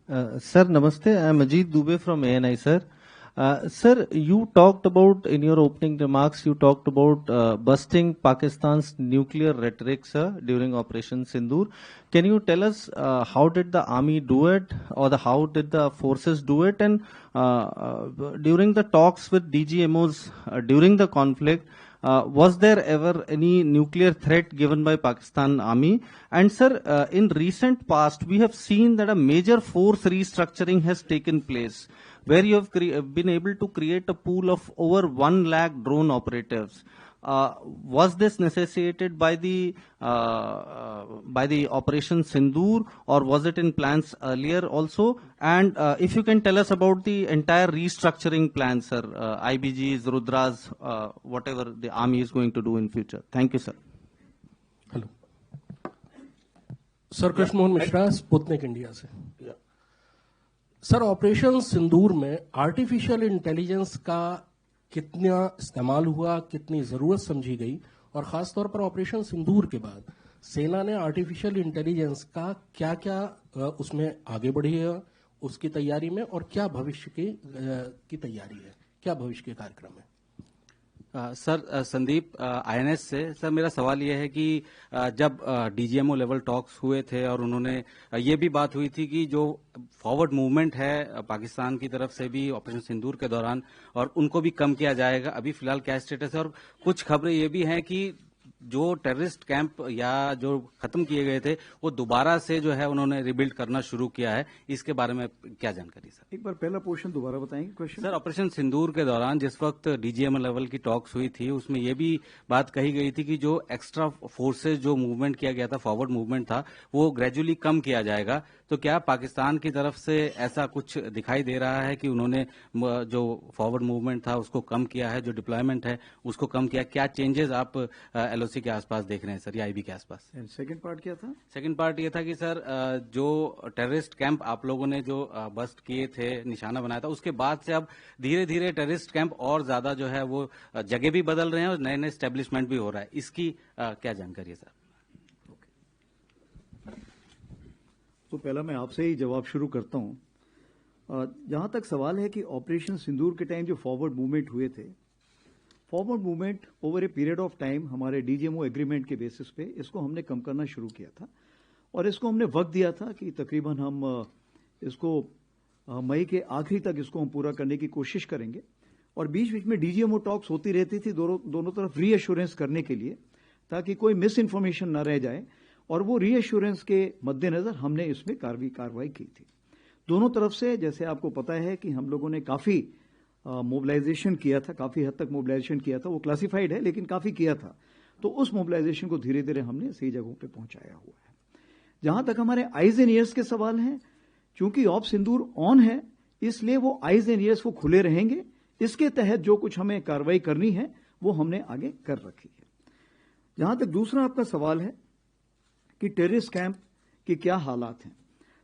Sir, Namaste. I am Ajit Dubey from ANI, sir. Sir, you talked about, in your opening remarks, you talked about busting Pakistan's nuclear rhetoric, sir, during Operation Sindoor. Can you tell us how did the army do it, or how did the forces do it? And during the talks with DGMOs during the conflict, was there ever any nuclear threat given by Pakistan Army? And sir, in recent past, we have seen that a major force restructuring has taken place, where you have been able to create a pool of over 1 lakh drone operatives. Was this necessitated by the Operation Sindoor, or was it in plans earlier also? And if you can tell us about the entire restructuring plan, sir, IBGs, Rudras, whatever the army is going to do in future. Thank you, sir. Hello sir, Krishna Mohan Mishra, Sputnik India से। Sir, operation सिंदूर में artificial intelligence का कितना इस्तेमाल हुआ, कितनी जरूरत समझी गई, और खासतौर पर ऑपरेशन सिंदूर के बाद सेना ने आर्टिफिशियल इंटेलिजेंस का क्या क्या उसमें आगे बढ़ी है उसकी तैयारी में, और क्या भविष्य की तैयारी है, क्या भविष्य के कार्यक्रम है? सर, संदीप आईएनएस से। सर, मेरा सवाल यह है कि जब डीजीएमओ लेवल टॉक्स हुए थे और उन्होंने ये भी बात हुई थी कि जो फॉरवर्ड मूवमेंट है पाकिस्तान की तरफ से भी ऑपरेशन सिंदूर के दौरान, और उनको भी कम किया जाएगा, अभी फिलहाल क्या स्टेटस है? और कुछ खबरें ये भी हैं कि जो टेररिस्ट कैंप या जो खत्म किए गए थे वो दोबारा से जो है उन्होंने रिबिल्ड करना शुरू किया है, इसके बारे में क्या जानकारी सर? एक बार पहला पोर्शन दोबारा बताएंगे क्वेश्चन। सर, ऑपरेशन सिंदूर के दौरान जिस वक्त डीजीएमओ लेवल की टॉक्स हुई थी उसमें यह भी बात कही गई थी कि जो एक्स्ट्रा फोर्सेज जो मूवमेंट किया गया था, फॉरवर्ड मूवमेंट था, वो ग्रेजुअली कम किया जाएगा। तो क्या पाकिस्तान की तरफ से ऐसा कुछ दिखाई दे रहा है कि उन्होंने जो फॉरवर्ड मूवमेंट था उसको कम किया है, जो डिप्लॉयमेंट है उसको कम किया? क्या चेंजेस आप एलओसी के आसपास देख रहे हैं सर, या आईबी के आसपास? सेकंड पार्ट क्या था? सेकंड पार्ट ये था कि सर जो टेररिस्ट कैंप आप लोगों ने जो बस्ट किए थे, निशाना बनाया था, उसके बाद से अब धीरे धीरे टेररिस्ट कैंप और ज्यादा जो है वो जगह भी बदल रहे हैं और नए नए स्टैब्लिशमेंट भी हो रहा है, इसकी क्या जानकारी है सर? तो पहला मैं आपसे ही जवाब शुरू करता हूं। जहां तक सवाल है कि ऑपरेशन सिंदूर के टाइम जो फॉरवर्ड मूवमेंट हुए थे, forward movement over a period of time हमारे डीजीएमओ एग्रीमेंट के बेसिस पे इसको हमने कम करना शुरू किया था, और इसको हमने वक्त दिया था कि तकरीबन हम इसको मई के आखिरी तक इसको हम पूरा करने की कोशिश करेंगे। और बीच बीच में डीजीएमओ टॉक्स होती रहती थी दोनों तरफ रीएश्योरेंस करने के लिए, ताकि कोई मिस इन्फॉर्मेशन न रह जाए, और वो रीएश्योरेंस के मद्देनजर हमने इसमें कार्रवाई की थी दोनों तरफ से। जैसे आपको पता है कि हम लोगों ने काफी मोबिलाइजेशन किया था, काफी हद तक मोबिलाइजेशन किया था, वो क्लासिफाइड है लेकिन काफी किया था, तो उस मोबिलाइजेशन को धीरे धीरे हमने सही जगहों पे पहुंचाया हुआ है। जहां तक हमारे आईज एंड ईयर्स के सवाल हैं, चूंकि ऑप सिंदूर ऑन है इसलिए वो आईज एंड ईयर्स वो खुले रहेंगे। इसके तहत जो कुछ हमें कार्रवाई करनी है वो हमने आगे कर रखी है। जहां तक दूसरा आपका सवाल है कि टेररिस्ट कैंप के क्या हालात हैं,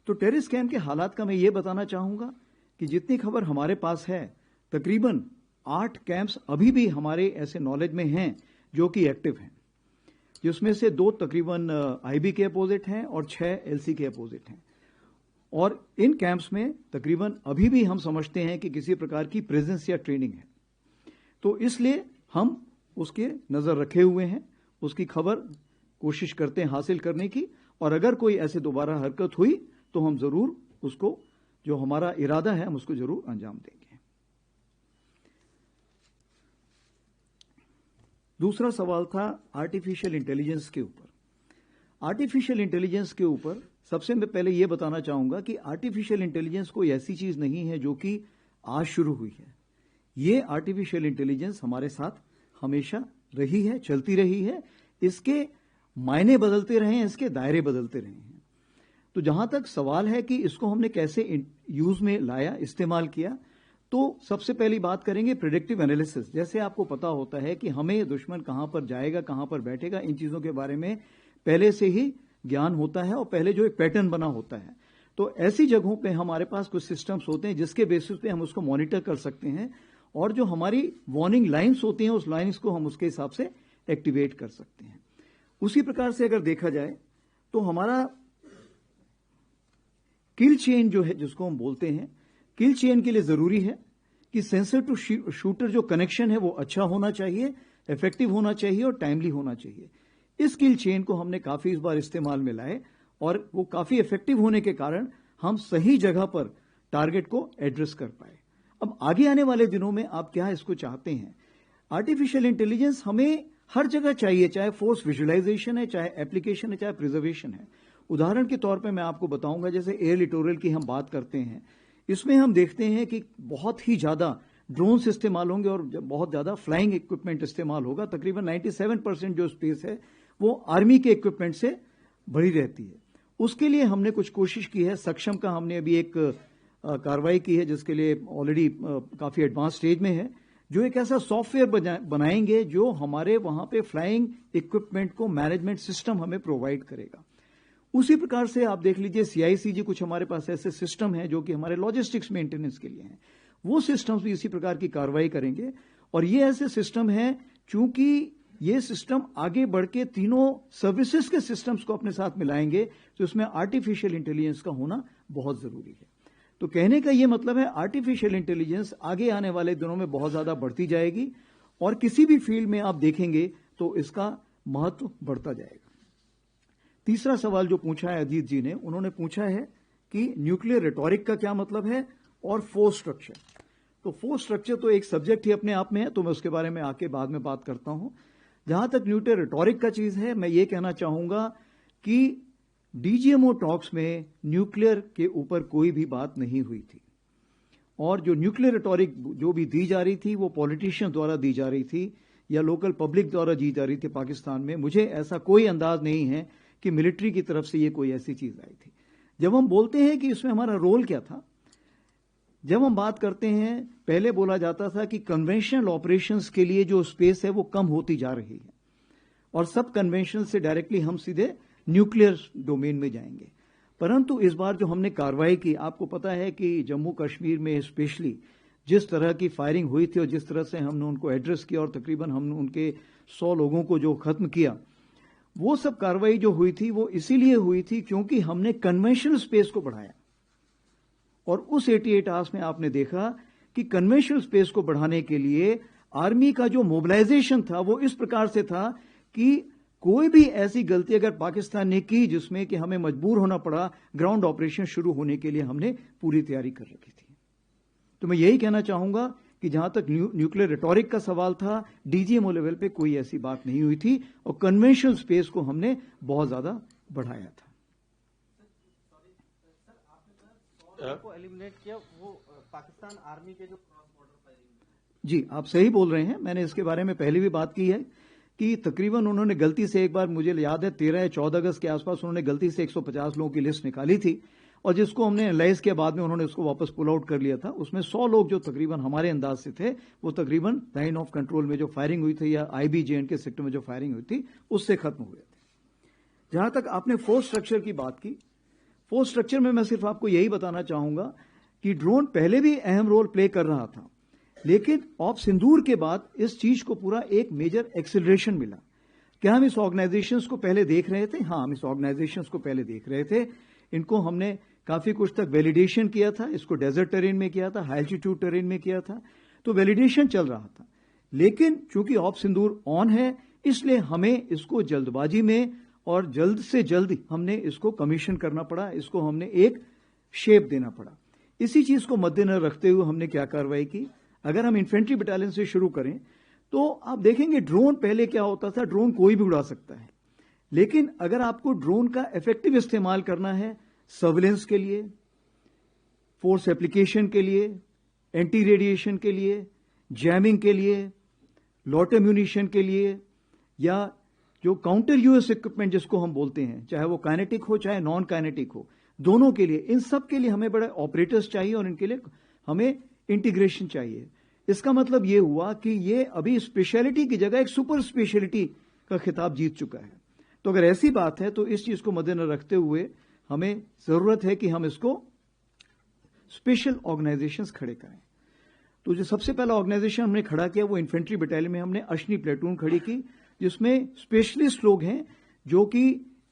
तो टेररिस्ट कैंप के हालात का मैं ये बताना चाहूंगा कि जितनी खबर हमारे पास है, तकरीबन 8 कैंप्स अभी भी हमारे ऐसे नॉलेज में हैं जो कि एक्टिव हैं, जिसमें से 2 तकरीबन आईबी के अपोजिट हैं और 6 एलसी के अपोजिट हैं। और इन कैंप्स में तकरीबन अभी भी हम समझते हैं कि किसी प्रकार की प्रेजेंस या ट्रेनिंग है, तो इसलिए हम उसके नजर रखे हुए हैं, उसकी खबर कोशिश करते हैं हासिल करने की, और अगर कोई ऐसे दोबारा हरकत हुई तो हम जरूर उसको, जो हमारा इरादा है, हम उसको जरूर अंजाम देंगे। दूसरा सवाल था आर्टिफिशियल इंटेलिजेंस के ऊपर। आर्टिफिशियल इंटेलिजेंस के ऊपर सबसे मैं पहले यह बताना चाहूंगा कि आर्टिफिशियल इंटेलिजेंस कोई ऐसी चीज नहीं है जो कि आज शुरू हुई है। ये आर्टिफिशियल इंटेलिजेंस हमारे साथ हमेशा रही है, चलती रही है, इसके मायने बदलते रहे हैं, इसके दायरे बदलते रहे हैं। तो जहां तक सवाल है कि इसको हमने कैसे यूज में लाया, इस्तेमाल किया, तो सबसे पहली बात करेंगे प्रेडिक्टिव एनालिसिस। जैसे आपको पता होता है कि हमें दुश्मन कहां पर जाएगा, कहां पर बैठेगा, इन चीजों के बारे में पहले से ही ज्ञान होता है और पहले जो एक पैटर्न बना होता है। तो ऐसी जगहों पे हमारे पास कुछ सिस्टम्स होते हैं जिसके बेसिस पे हम उसको मॉनिटर कर सकते हैं, और जो हमारी वार्निंग लाइन्स होती हैं उस लाइन्स को हम उसके हिसाब से एक्टिवेट कर सकते हैं। उसी प्रकार से अगर देखा जाए तो हमारा किल चेन जो है जिसको हम बोलते हैं, किल चेन के लिए जरूरी है कि सेंसर टू शूटर जो कनेक्शन है वो अच्छा होना चाहिए, इफेक्टिव होना चाहिए और टाइमली होना चाहिए। इस किल चेन को हमने काफी इस बार इस्तेमाल में लाए और वो काफी इफेक्टिव होने के कारण हम सही जगह पर टारगेट को एड्रेस कर पाए। अब आगे आने वाले दिनों में आप क्या इसको चाहते हैं? आर्टिफिशियल इंटेलिजेंस हमें हर जगह चाहिए, चाहे फोर्स विजुअलाइजेशन है, चाहे एप्लीकेशन है, चाहे प्रिजर्वेशन है। उदाहरण के तौर पे मैं आपको बताऊंगा, जैसे एयर लिटोरल की हम बात करते हैं, इसमें हम देखते हैं कि बहुत ही ज्यादा ड्रोन्स इस्तेमाल होंगे और बहुत ज्यादा फ्लाइंग इक्विपमेंट इस्तेमाल होगा। तकरीबन 97% जो स्पेस है वो आर्मी के इक्विपमेंट से भरी रहती है। उसके लिए हमने कुछ कोशिश की है। सक्षम का हमने अभी एक कार्रवाई की है जिसके लिए ऑलरेडी काफी एडवांस स्टेज में है, जो एक ऐसा सॉफ्टवेयर बनाएंगे जो हमारे वहां पे फ्लाइंग इक्विपमेंट को मैनेजमेंट सिस्टम हमें प्रोवाइड करेगा। उसी प्रकार से आप देख लीजिए CICG, कुछ हमारे पास ऐसे सिस्टम है जो कि हमारे लॉजिस्टिक्स मेंटेनेंस के लिए हैं। वो सिस्टम्स भी इसी प्रकार की कार्रवाई करेंगे और ये ऐसे सिस्टम है, चूंकि ये सिस्टम आगे बढ़ के तीनों सर्विसेज के सिस्टम्स को अपने साथ मिलाएंगे, तो इसमें आर्टिफिशियल इंटेलिजेंस का होना बहुत जरूरी है। तो कहने का ये मतलब है आर्टिफिशियल इंटेलिजेंस आगे आने वाले दिनों में बहुत ज्यादा बढ़ती जाएगी और किसी भी फील्ड में आप देखेंगे तो इसका महत्व बढ़ता जाएगा। तीसरा सवाल जो पूछा है अजीत जी ने, उन्होंने पूछा है कि न्यूक्लियर रेटोरिक का क्या मतलब है और फोर्स स्ट्रक्चर। तो फोर्स स्ट्रक्चर तो एक सब्जेक्ट ही अपने आप में है, तो मैं उसके बारे में आके बाद में बात करता हूं। जहां तक न्यूक्लियर रेटोरिक का चीज है, मैं ये कहना चाहूंगा कि DGMO टॉक्स में न्यूक्लियर के ऊपर कोई भी बात नहीं हुई थी और जो न्यूक्लियर रेटोरिक जो भी दी जा रही थी वो पॉलिटिशियन द्वारा दी जा रही थी या लोकल पब्लिक द्वारा दी जा रही थी पाकिस्तान में। मुझे ऐसा कोई अंदाज नहीं है कि मिलिट्री की तरफ से ये कोई ऐसी चीज आई थी। जब हम बोलते हैं कि इसमें हमारा रोल क्या था, जब हम बात करते हैं, पहले बोला जाता था कि कन्वेंशनल ऑपरेशंस के लिए जो स्पेस है वो कम होती जा रही है और सब कन्वेंशनल से डायरेक्टली हम सीधे न्यूक्लियर डोमेन में जाएंगे। परंतु इस बार जो हमने कार्रवाई की, आपको पता है कि जम्मू कश्मीर में स्पेशली जिस तरह की फायरिंग हुई थी और जिस तरह से हमने उनको एड्रेस किया और तकरीबन हमने उनके 100 लोगों को जो खत्म किया, वो सब कार्रवाई जो हुई थी वो इसीलिए हुई थी क्योंकि हमने कन्वेंशनल स्पेस को बढ़ाया। और उस 88 आवर्स में आपने देखा कि कन्वेंशनल स्पेस को बढ़ाने के लिए आर्मी का जो मोबिलाइजेशन था वो इस प्रकार से था कि कोई भी ऐसी गलती अगर पाकिस्तान ने की जिसमें कि हमें मजबूर होना पड़ा ग्राउंड ऑपरेशन शुरू होने के लिए, हमने पूरी तैयारी कर रखी थी। तो मैं यही कहना चाहूंगा कि जहां तक न्यूक्लियर रेटोरिक का सवाल था, DGMO लेवल पे कोई ऐसी बात नहीं हुई थी और कन्वेंशनल स्पेस को हमने बहुत ज्यादा बढ़ाया था। को एलिमिनेट किया वो पाकिस्तान आर्मी के जो क्रॉस बॉर्डर फायरिंग। जी, आप सही बोल रहे हैं। मैंने इसके बारे में पहले भी बात की है कि तकरीबन उन्होंने गलती से एक बार, मुझे याद है 13 या 14 अगस्त के आसपास उन्होंने गलती से 150 लोगों की लिस्ट निकाली थी और जिसको हमने एनालाइज किया बाद में उन्होंने उसको वापस पुल आउट कर लिया था। उसमें 100 लोग जो तकरीबन हमारे अंदाज से थे वो तकरीबन लाइन ऑफ कंट्रोल में जो फायरिंग हुई थी या IBJN के सेक्टर में जो फायरिंग हुई थी उससे खत्म हुए थे। जहां तक आपने फोर्स स्ट्रक्चर की बात की, फोर्स स्ट्रक्चर में मैं सिर्फ आपको यही बताना चाहूंगा कि ड्रोन पहले भी अहम रोल प्ले कर रहा था, लेकिन ऑपरेशन सिंदूर के बाद इस चीज को पूरा एक मेजर एक्सेलरेशन मिला। क्या हम इस ऑर्गेनाइजेशंस को पहले देख रहे थे? हाँ, हम इस ऑर्गेनाइजेशंस को पहले देख रहे थे। इनको हमने काफी कुछ तक वैलिडेशन किया था, इसको डेजर्ट टेरेन में किया था, हाई एल्टीट्यूड टेरेन में किया था, तो वैलिडेशन चल रहा था। लेकिन चूंकि ऑपरेशन सिंदूर ऑन है, इसलिए हमें इसको जल्दबाजी में और जल्द से जल्द हमने इसको कमीशन करना पड़ा, इसको हमने एक शेप देना पड़ा। इसी चीज को मद्देनजर रखते हुए हमने क्या कार्रवाई की, अगर हम इन्फेंट्री बटालियन से शुरू करें तो आप देखेंगे ड्रोन पहले क्या होता था, ड्रोन कोई भी उड़ा सकता है, लेकिन अगर आपको ड्रोन का इफेक्टिव इस्तेमाल करना है सर्विलेंस के लिए, फोर्स एप्लीकेशन के लिए, एंटी रेडिएशन के लिए, जैमिंग के लिए, लॉट एम्यूनिशन के लिए, या जो काउंटर यूएस इक्विपमेंट जिसको हम बोलते हैं, चाहे वो काइनेटिक हो चाहे नॉन काइनेटिक हो, दोनों के लिए, इन सब के लिए हमें बड़े ऑपरेटर्स चाहिए और इनके लिए हमें इंटीग्रेशन चाहिए। इसका मतलब यह हुआ कि ये अभी स्पेशलिटी की जगह एक सुपर स्पेशलिटी का खिताब जीत चुका है। तो अगर ऐसी बात है तो इस चीज को मद्देनजर रखते हुए हमें जरूरत है कि हम इसको स्पेशल ऑर्गेनाइजेशंस खड़े करें। तो जो सबसे पहला ऑर्गेनाइजेशन हमने खड़ा किया वो इन्फेंट्री बटालियन में हमने अश्नी प्लेटून खड़ी की, जिसमें स्पेशलिस्ट लोग हैं जो कि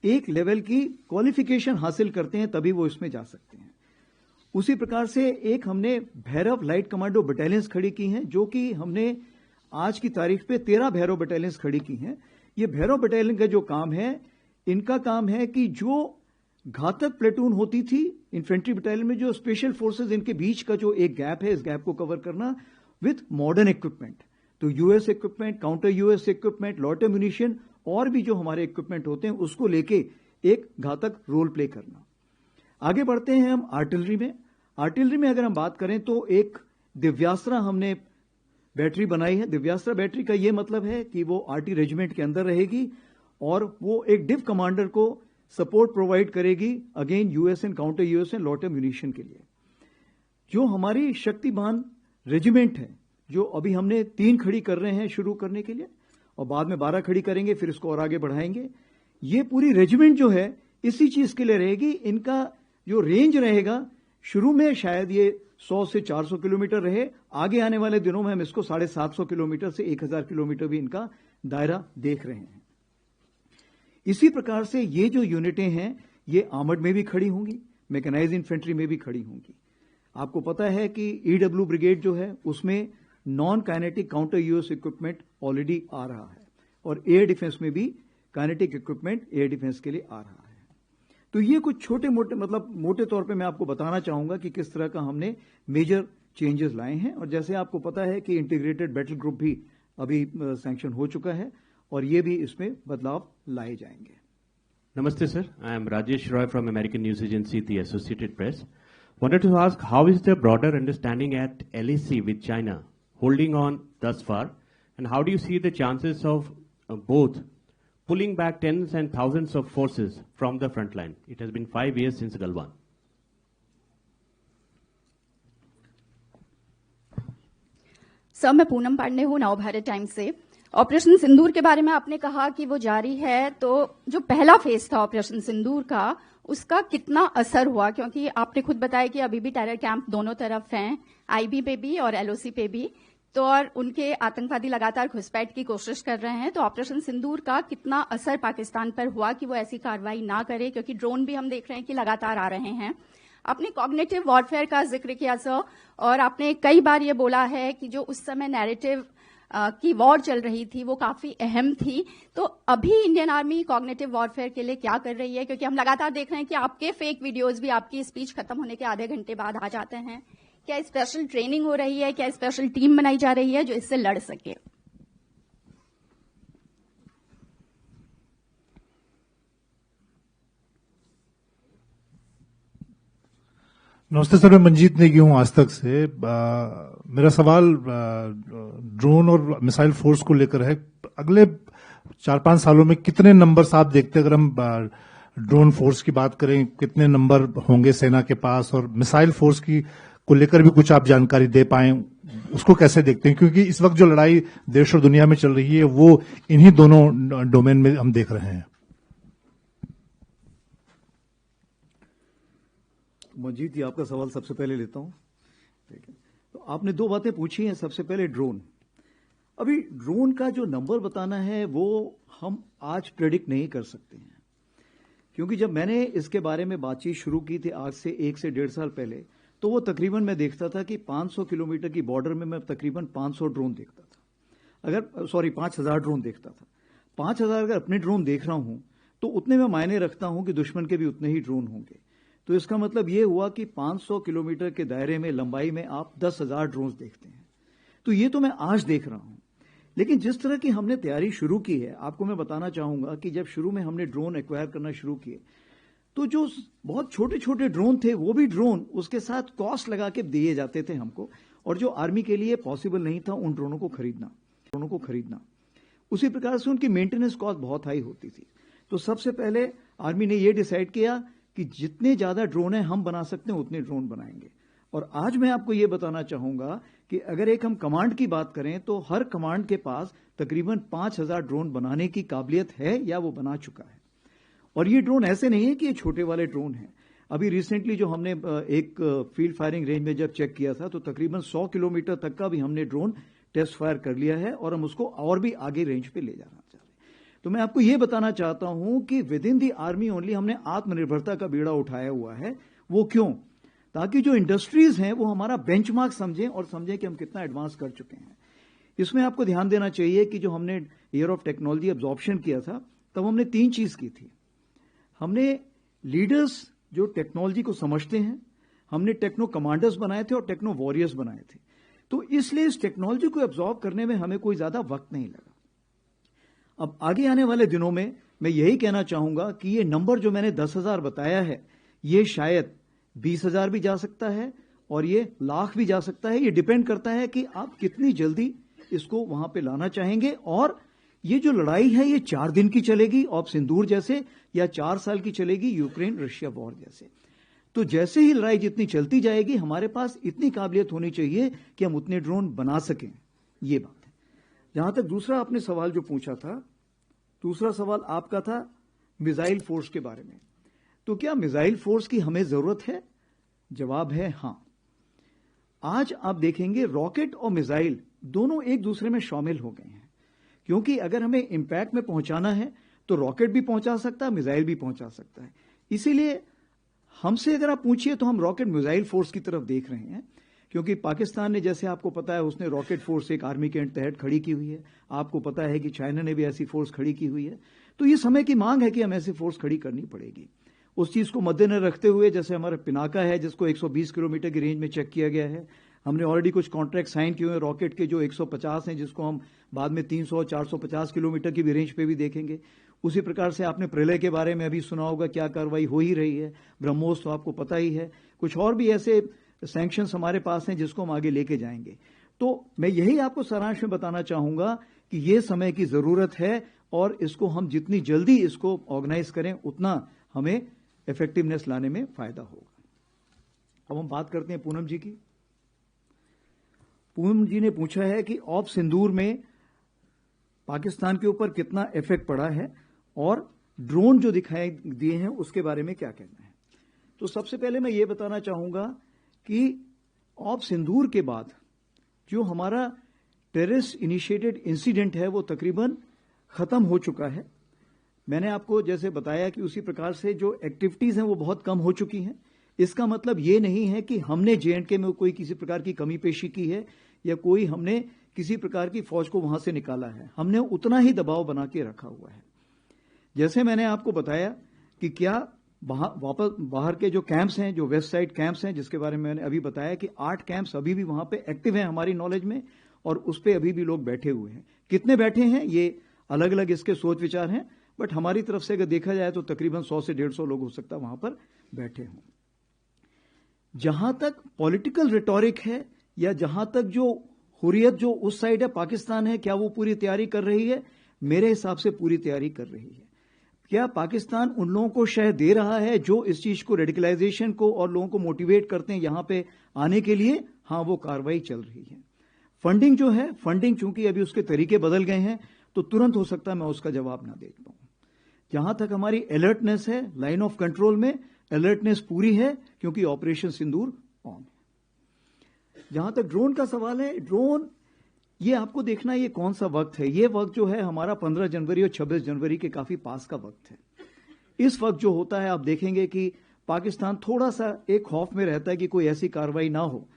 एक लेवल की क्वालिफिकेशन हासिल करते हैं तभी वो इसमें जा सकते हैं। उसी प्रकार से एक हमने भैरव लाइट कमांडो बटालियंस खड़ी की हैं, जो कि हमने आज की तारीख पे 13 भैरव बटालियंस खड़ी की हैं। ये भैरव बटालियन का जो काम है, इनका काम है कि जो घातक प्लेटून होती थी इन्फेंट्री बटालियन में, जो स्पेशल फोर्सेस, इनके बीच का जो एक गैप है, इस गैप को कवर करना विथ मॉडर्न इक्विपमेंट। तो US equipment, counter US equipment, loiter munition और भी जो हमारे इक्विपमेंट होते हैं, उसको लेके एक घातक रोल प्ले करना। आगे बढ़ते हैं हम आर्टिलरी में। आर्टिलरी में अगर हम बात करें तो एक दिव्यास्त्र हमने बैटरी बनाई है। दिव्यास्त्र बैटरी का यह मतलब है कि वो आरटी रेजिमेंट के अंदर रहेगी और वो एक डिव कमांडर को सपोर्ट प्रोवाइड करेगी अगेन यूएसएन, काउंटर यूएसएन, लॉटर म्यूनिशन के लिए। जो हमारी शक्तिमान रेजिमेंट है, जो अभी हमने 3 खड़ी कर रहे हैं शुरू करने के लिए, और बाद में 12 खड़ी करेंगे, फिर इसको और आगे बढ़ाएंगे। ये पूरी रेजिमेंट जो है इसी चीज के लिए रहेगी। इनका जो रेंज रहेगा, शुरू में शायद ये 100 से 400 किलोमीटर रहे, आगे आने वाले दिनों में हम इसको 750 किलोमीटर से 1000 किलोमीटर भी इनका दायरा देख रहे हैं। इसी प्रकार से ये जो यूनिटें हैं, ये आर्मर्ड में भी खड़ी होंगी, मैकेनाइज्ड इन्फेंट्री में भी खड़ी होंगी। आपको पता है कि ईडब्ल्यू ब्रिगेड जो है, उसमें non kinetic counter US equipment already आ रहा है, और एयर डिफेंस में भी काइनेटिक इक्विपमेंट एयर डिफेंस के लिए आ रहा है। तो ये कुछ छोटे मोटे, मतलब मोटे तौर पे मैं आपको बताना चाहूंगा कि किस तरह का हमने मेजर चेंजेस लाए हैं। और जैसे आपको पता है कि इंटीग्रेटेड बैटल ग्रुप भी अभी सैंक्शन हो चुका है, और ये भी इसमें बदलाव लाए जाएंगे। Namaste, sir. I am Rajesh Roy from American News Agency, the Associated Press. Wanted to ask, how is the broader understanding at LAC with China holding on thus far, and how do you see the chances of both pulling back tens and thousands of forces from the front line? It has been 5 years since Galwan. Sir, मैं पूनम पांडे हूँ, नव Bharat times से। Operation सिंदूर के बारे में आपने कहा कि वो जारी है, तो जो पहला फेज था ऑपरेशन सिंदूर का, उसका कितना असर हुआ? क्योंकि आपने खुद बताया कि अभी भी टेरर कैंप दोनों तरफ हैं, आईबी पे भी और एलओसी पे भी, तो और उनके आतंकवादी लगातार घुसपैठ की कोशिश कर रहे हैं। तो ऑपरेशन सिंदूर का कितना असर पाकिस्तान पर हुआ कि वो ऐसी कार्रवाई ना करे? क्योंकि ड्रोन भी हम देख रहे हैं कि लगातार आ रहे हैं। आपने कॉग्निटिव वॉरफेयर का जिक्र किया सर, और आपने कई बार ये बोला है कि जो उस समय नैरेटिव की वॉर चल रही थी वो काफी अहम थी। तो अभी इंडियन आर्मी कॉग्निटिव वॉरफेयर के लिए क्या कर रही है? क्योंकि हम लगातार देख रहे हैं कि आपके फेक वीडियोस भी आपकी स्पीच खत्म होने के आधे घंटे बाद आ जाते हैं। क्या स्पेशल ट्रेनिंग हो रही है? क्या स्पेशल टीम बनाई जा रही है जो इससे लड़ सके? नमस्ते सर, मैं मंजीत नेगी हूं आज तक से। मेरा सवाल ड्रोन और मिसाइल फोर्स को लेकर है। अगले 4-5 सालों में कितने नंबर्स आप देखते हैं? अगर हम ड्रोन फोर्स की बात करें, कितने नंबर होंगे सेना के पास? और मिसाइल फोर्स की को लेकर भी कुछ आप जानकारी दे पाए, उसको कैसे देखते हैं? क्योंकि इस वक्त जो लड़ाई देश और दुनिया में चल रही है, वो इन्हीं दोनों डोमेन में हम देख रहे हैं। मंजीत जी, आपका सवाल सबसे पहले लेता हूं। ठीक है, तो आपने 2 बातें पूछी हैं। सबसे पहले ड्रोन। अभी ड्रोन का जो नंबर बताना है वो हम आज प्रेडिक्ट नहीं कर सकते हैं, क्योंकि जब मैंने इसके बारे में बातचीत शुरू की थी आज से 1 से 1.5 साल पहले, तो वो तकरीबन मैं देखता था कि 500 किलोमीटर की बॉर्डर में मैं तकरीबन 500 ड्रोन देखता था। 5000 ड्रोन देखता था। 5000 अगर अपने ड्रोन देख रहा हूं तो उतने में मायने रखता हूं कि दुश्मन के भी उतने ही ड्रोन होंगे। तो इसका मतलब यह हुआ कि 500 किलोमीटर के दायरे में, लंबाई में आप 10,000 ड्रोन देखते हैं। तो ये तो मैं आज देख रहा हूं, लेकिन जिस तरह की हमने तैयारी शुरू की है, आपको मैं बताना चाहूंगा कि जब शुरू में हमने ड्रोन एक्वायर करना शुरू किए, तो जो बहुत छोटे छोटे ड्रोन थे, वो भी ड्रोन उसके साथ कॉस्ट लगा के दिए जाते थे हमको, और जो आर्मी के लिए पॉसिबल नहीं था उन ड्रोनों को खरीदना। उसी प्रकार से उनकी मेंटेनेंस कॉस्ट बहुत हाई होती थी। तो सबसे पहले आर्मी ने यह डिसाइड किया कि जितने ज्यादा ड्रोन है हम बना सकते हैं, उतने ड्रोन बनाएंगे। और आज मैं आपको यह बताना चाहूंगा कि अगर एक हम कमांड की बात करें, तो हर कमांड के पास तकरीबन 5000 ड्रोन बनाने की काबिलियत है या वो बना चुका है। और ये ड्रोन ऐसे नहीं है कि ये छोटे वाले ड्रोन हैं। अभी रिसेंटली जो हमने एक फील्ड फायरिंग रेंज में जब चेक किया था, तो तकरीबन 100 किलोमीटर तक का भी हमने ड्रोन टेस्ट फायर कर लिया है, और हम उसको और भी आगे रेंज पे ले जाना चाहते हैं। तो मैं आपको यह बताना चाहता हूं कि with in the army only हमने आत्मनिर्भरता का बीड़ा उठाया हुआ है। वो क्यों? ताकि जो इंडस्ट्रीज हैं वो हमारा बेंचमार्क समझें और समझें कि हम कितना एडवांस कर चुके हैं। इसमें आपको ध्यान देना चाहिए कि जो हमने ईयर ऑफ टेक्नोलॉजी एब्जॉर्प्शन किया था, तब हमने 3 चीज की थी। हमने लीडर्स जो टेक्नोलॉजी को समझते हैं, हमने टेक्नो कमांडर्स बनाए थे और टेक्नो वॉरियर्स बनाए थे। तो इसलिए इस टेक्नोलॉजी को एब्जॉर्ब करने में हमें कोई ज्यादा वक्त नहीं लगा। अब आगे आने वाले दिनों में मैं यही कहना चाहूंगा कि ये नंबर जो मैंने 10,000 बताया है, ये शायद 20,000 भी जा सकता है और ये लाख भी जा सकता है। ये डिपेंड करता है कि आप कितनी जल्दी इसको वहां पे लाना चाहेंगे। और ये जो लड़ाई है ये 4 दिन की चलेगी ऑप सिंदूर जैसे, या 4 साल की चलेगी यूक्रेन रशिया वॉर जैसे। तो जैसे ही लड़ाई जितनी चलती जाएगी, हमारे पास इतनी काबिलियत होनी चाहिए कि हम उतने ड्रोन बना सकें। ये बात है। जहां तक दूसरा आपने सवाल जो पूछा था, दूसरा सवाल आपका था मिसाइल फोर्स के बारे में। तो क्या मिसाइल फोर्स की हमें जरूरत है? जवाब है हां। आज आप देखेंगे रॉकेट और मिसाइल दोनों एक दूसरे में शामिल हो गए हैं, क्योंकि अगर हमें इंपैक्ट में पहुंचाना है तो रॉकेट भी पहुंचा सकता है, मिसाइल भी पहुंचा सकता है। इसीलिए हमसे अगर आप पूछिए तो हम रॉकेट मिसाइल फोर्स की तरफ देख रहे हैं, क्योंकि पाकिस्तान ने, जैसे आपको पता है, उसने रॉकेट फोर्स एक आर्मी के तहत खड़ी की हुई है। आपको पता है कि चाइना ने भी ऐसी फोर्स खड़ी की हुई है। तो ये समय की मांग है कि हमें ऐसी फोर्स खड़ी करनी पड़ेगी। उस चीज को मद्देनजर रखते हुए, जैसे हमारा पिनाका है जिसको 120 किलोमीटर की रेंज में चेक किया गया है, हमने ऑलरेडी कुछ कॉन्ट्रैक्ट साइन किए हुए रॉकेट के जो 150 हैं, जिसको हम बाद में 300-450 किलोमीटर की भी रेंज पे भी देखेंगे। उसी प्रकार से आपने प्रलय के बारे में अभी सुना होगा, क्या कार्रवाई हो ही रही है। ब्रह्मोस तो आपको पता ही है। कुछ और भी ऐसे सैंक्शंस हमारे पास हैं जिसको हम आगे लेके जाएंगे। तो मैं यही आपको सारांश में बताना चाहूंगा कि ये समय की जरूरत है और इसको हम जितनी जल्दी इसको ऑर्गेनाइज करें उतना हमें इफेक्टिवनेस लाने में फायदा होगा। अब हम बात करते हैं पूनम जी की। पूनम जी ने पूछा है कि ऑप सिंदूर में पाकिस्तान के ऊपर कितना इफेक्ट पड़ा है और ड्रोन जो दिखाई दिए हैं उसके बारे में क्या कहना है। तो सबसे पहले मैं ये बताना चाहूंगा कि ऑप सिंदूर के बाद जो हमारा टेररिस्ट इनिशिएटेड इंसिडेंट है वो तकरीबन खत्म हो चुका है। मैंने आपको जैसे बताया कि उसी प्रकार से जो एक्टिविटीज हैं वो बहुत कम हो चुकी हैं। इसका मतलब ये नहीं है कि हमने J&K में कोई किसी प्रकार की कमी पेशी की है या कोई हमने किसी प्रकार की फौज को वहां से निकाला है। हमने उतना ही दबाव बना के रखा हुआ है। जैसे मैंने आपको बताया कि क्या वापस बाहर के जो कैंप्स हैं, जो वेस्ट साइड कैंप्स हैं, जिसके बारे में मैंने अभी बताया कि 8 कैंप्स अभी भी वहां पे एक्टिव हैं हमारी नॉलेज में, और उस पर अभी भी लोग बैठे हुए हैं। कितने बैठे हैं ये अलग अलग इसके सोच विचार हैं, बट हमारी तरफ से अगर देखा जाए तो तकरीबन 100 से 150 लोग हो सकता है वहां पर बैठे हों। जहां तक पॉलिटिकल रिटोरिक है या जहां तक जो हुर्रियत जो उस साइड है, पाकिस्तान है, क्या वो पूरी तैयारी कर रही है? मेरे हिसाब से पूरी तैयारी कर रही है। क्या पाकिस्तान उन लोगों को शह दे रहा है जो इस चीज को, रेडिकलाइजेशन को और लोगों को मोटिवेट करते हैं यहां पे आने के लिए? हाँ, वो कार्रवाई चल रही है। फंडिंग जो है, फंडिंग चूंकि अभी उसके तरीके बदल गए हैं तो तुरंत हो सकता है मैं उसका जवाब ना दे पाऊं। जहां तक हमारी अलर्टनेस है, लाइन ऑफ कंट्रोल में अलर्टनेस पूरी है, क्योंकि ऑपरेशन सिंदूर ऑन है। जहां तक ड्रोन का सवाल है, ड्रोन ये आपको देखना ये कौन सा वक्त है। ये वक्त जो है हमारा 15 जनवरी और 26 जनवरी के काफी पास का वक्त है। इस वक्त जो होता है आप देखेंगे कि पाकिस्तान थोड़ा सा एक खौफ में रहता है कि कोई ऐसी कार्रवाई ना हो।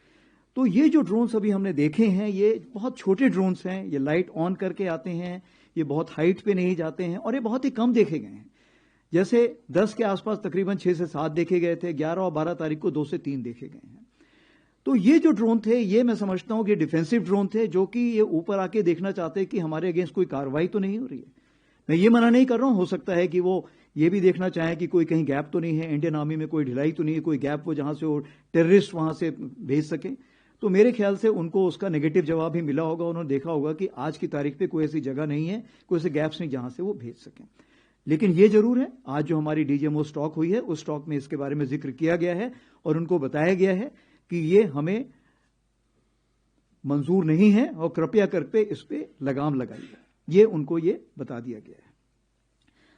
तो ये जो ड्रोन्स अभी हमने देखे हैं ये बहुत छोटे ड्रोन्स हैं। ये लाइट ऑन करके आते हैं, ये बहुत हाइट पे नहीं जाते हैं और ये बहुत ही कम देखे गए हैं। जैसे 10 के आसपास तकरीबन 6 से 7 देखे गए थे, 11 और 12 तारीख को 2 से 3 देखे गए हैं। तो ये जो ड्रोन थे ये मैं समझता हूं कि डिफेंसिव ड्रोन थे, जो कि ये ऊपर आके देखना चाहते कि हमारे अगेंस्ट कोई कार्रवाई तो नहीं हो रही है। मैं ये मना नहीं कर रहा हूं, हो सकता है कि वो ये भी देखना चाहें कि कोई कहीं गैप तो नहीं है, इंडियन आर्मी में कोई ढिलाई तो नहीं है, कोई गैप वो जहां से वो टेररिस्ट वहां से भेज सके। तो मेरे ख्याल से उनको उसका नेगेटिव जवाब ही मिला होगा। उन्होंने देखा होगा कि आज की तारीख पे कोई ऐसी जगह नहीं है, कोई ऐसे गैप्स नहीं जहां से वो भेज सकें। लेकिन ये जरूर है, आज जो हमारी डीजीएमओ स्टॉक हुई है उस स्टॉक में इसके बारे में जिक्र किया गया है और उनको बताया गया है कि ये हमें मंजूर नहीं है और कृपया करके इस पे लगाम लगाइए। ये उनको ये बता दिया गया है।